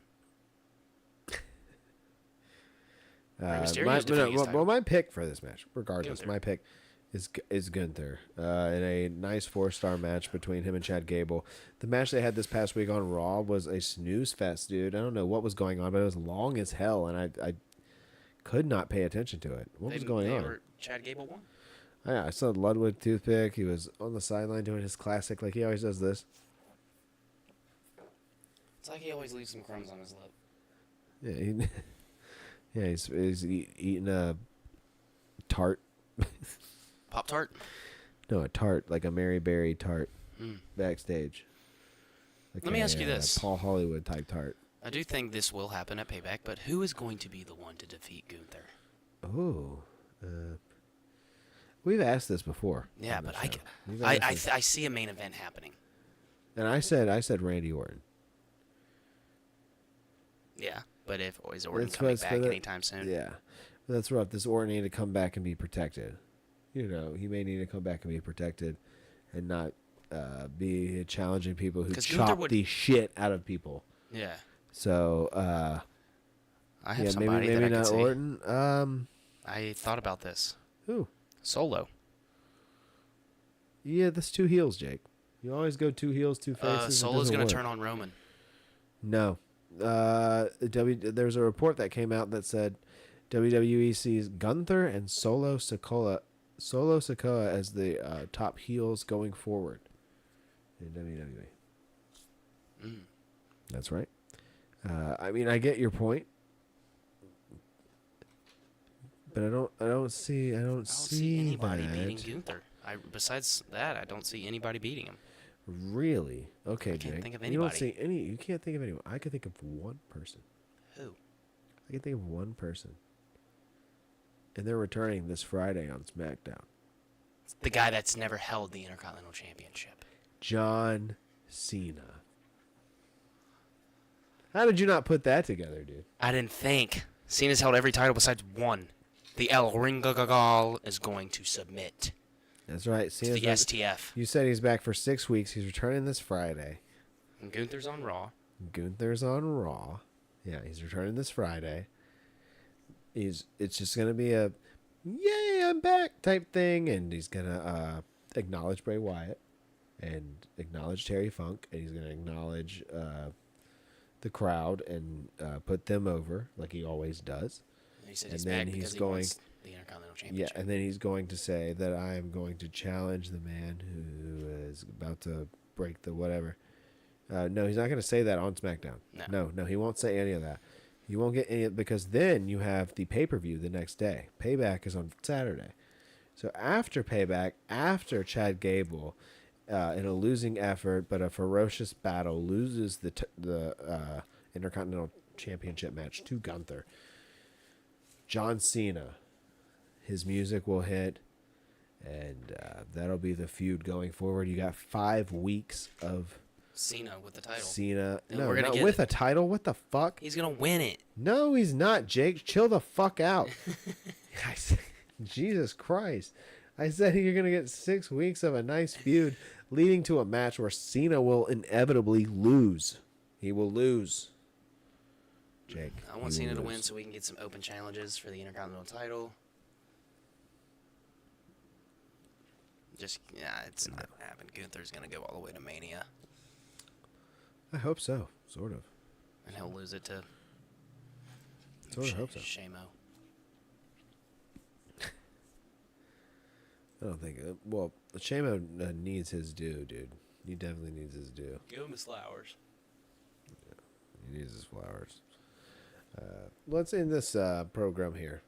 Mysterio's defending his title. my pick for this match, regardless, Gunther. my pick is Gunther in a nice 4-star match between him and Chad Gable. The match they had this past week on Raw was a snooze fest, dude. I don't know what was going on, but it was long as hell, and I could not pay attention to it. What was going on? Chad Gable won. Yeah, I saw Ludwig Toothpick. He was on the sideline doing his classic, like he always does this. It's like he always leaves some crumbs on his lip. Yeah, he's eating a tart. Pop-Tart? No, a tart, like a Mary Berry tart, backstage. Like Let me ask you this. Paul Hollywood type tart. I do think this will happen at Payback, but who is going to be the one to defeat Gunther? Oh, we've asked this before. Yeah, on the but show. We've I asked this. see a main event happening. And I said Randy Orton. Yeah, but if is Orton It's coming supposed back to- anytime soon? Yeah, but that's rough. This Orton need to come back and be protected. You know, he may need to come back and be protected, and not be challenging people who 'Cause Gunther chop would- the shit out of people. Yeah. So, I have yeah, somebody maybe that I not could see. Orton. I thought about this. Who? Solo. Yeah, that's 2 heels, Jake. You always go 2 heels, 2 faces. It Solo's doesn't going work. to turn on Roman. No. There's a report that came out that said WWE sees Gunther and Solo Sikoa as the top heels going forward in WWE. That's right. I mean, I get your point, but I don't see I don't see anybody that. beating Gunther. Besides that, I don't see anybody beating him. Really? Okay, I can't Jake. think of You don't anybody. see any. You can't think of anyone. I could think of one person. Who? I can think of one person. And they're returning this Friday on SmackDown. The guy that's never held the Intercontinental Championship. John Cena. How did you not put that together, dude? I didn't think. Cena's held every title besides one. The El Ringagal is going to submit That's right. to the STF. You said he's back for 6 weeks. He's returning this Friday. And Gunther's on Raw. Gunther's on Raw. Yeah, he's returning this Friday. It's just going to be a yay, I'm back type thing. And he's going to acknowledge Bray Wyatt and acknowledge Terry Funk. And he's going to acknowledge the crowd and put them over like he always does. He said And he's then back he's because he going, wants the Intercontinental Championship. yeah, and then he's going to say that I am going to challenge the man who is about to break the whatever. No, he's not going to say that on SmackDown. No, he won't say any of that. You won't get any because then you have the pay-per-view the next day. Payback is on Saturday. So after Payback, after Chad Gable, in a losing effort but a ferocious battle, loses the Intercontinental Championship match to Gunther. John Cena, his music will hit, and that'll be the feud going forward. You got 5 weeks of Cena with the title. Cena. And No, we're gonna not get with it. a title. What the fuck? He's going to win it. No, he's not, Jake. Chill the fuck out. Jesus Christ. I said you're going to get 6 weeks of a nice feud leading to a match where Cena will inevitably lose. He will lose. Jake. I want Cena to win so we can get some open challenges for the Intercontinental title. Just, yeah, it's not going to happen. Gunther's going to go all the way to Mania. I hope so. Sort of. And he'll lose it to Sort of hope so. Shamo. I don't think. Well, Shamo needs his due, dude. He definitely needs his due. Give him his flowers. Yeah, he needs his flowers. Let's end this program here.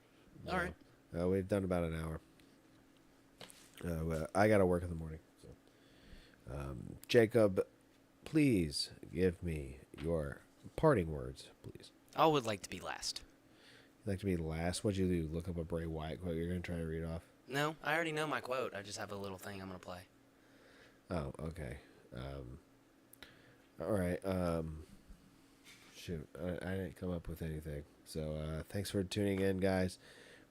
All right. We've done about an hour. I got to work in the morning. So. Jacob, please give me your parting words, please. I would like to be last. You'd like to be last? What'd you do? Look up a Bray Wyatt quote you're going to try to read off? No, I already know my quote. I just have a little thing I'm going to play. Oh, okay. All right. Shoot, I didn't come up with anything. So thanks for tuning in, guys.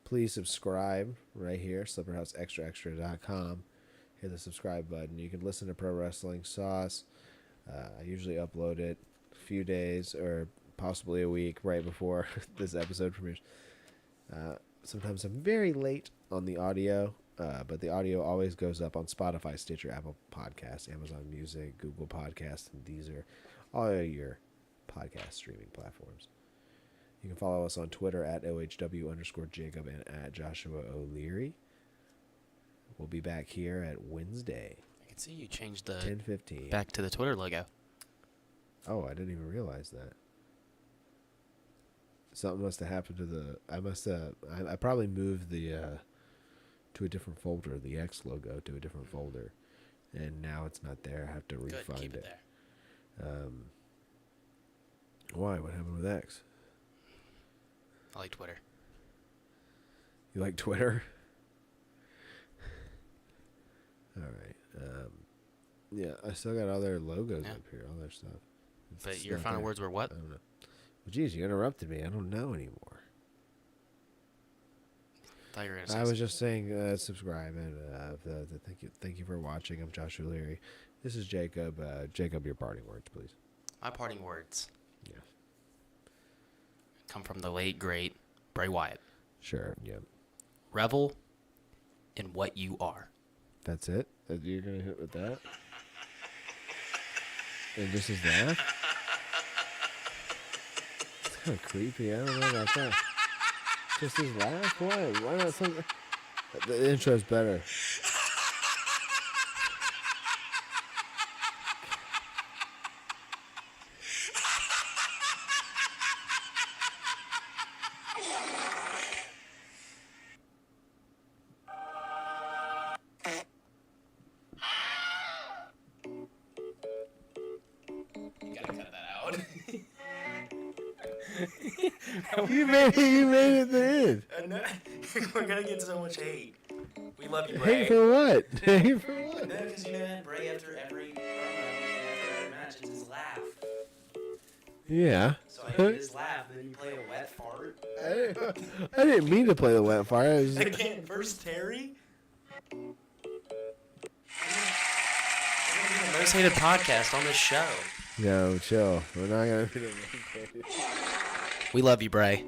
Please subscribe right here, slipperhouseextraextra.com. Hit the subscribe button. You can listen to Pro Wrestling Sauce. I usually upload it a few days or possibly a week right before this episode premieres. Sometimes I'm very late on the audio, but the audio always goes up on Spotify, Stitcher, Apple Podcasts, Amazon Music, Google Podcasts, and Deezer, all of your podcast streaming platforms. You can follow us on Twitter at OHW_Jacob and at Joshua O'Leary. We'll be back here at Wednesday. I can see you changed the 10:15. back to the Twitter logo. Oh, I didn't even realize that. Something must have happened to the. I probably moved the to a different folder, the X logo to a different folder, and now it's not there. I have to Good, refind keep it it. there. Why? What happened with X? I like Twitter. You like Twitter? All right. Yeah, I still got other logos up here, all their stuff. But your final words were what? I don't know. Well, geez, you interrupted me. I don't know anymore. Thought you were gonna say I was just saying subscribe and thank you for watching. I'm Josh O'Leary. This is Jacob. Jacob, your parting words, please. My parting words Yeah. come from the late, great Bray Wyatt. Sure. Yeah. Revel in what you are. That's it? You're going to hit with that? And just his laugh? It's kind of creepy. I don't know about that. Just his laugh? Why? Why not something? The intro's better. You gotta cut that out. You made it at the end. We're gonna get so much hate. We love you, Hey, Bray. for what? Hey, for what? No, because you know that Bray after every match, it's his laugh. Yeah. So I did his laugh, and then you play a wet fart. I didn't mean to play the wet fire. I was just... Again, first Terry. We're gonna be the most hated podcast on this show. No, chill. We're not going to be the We love you, Bray.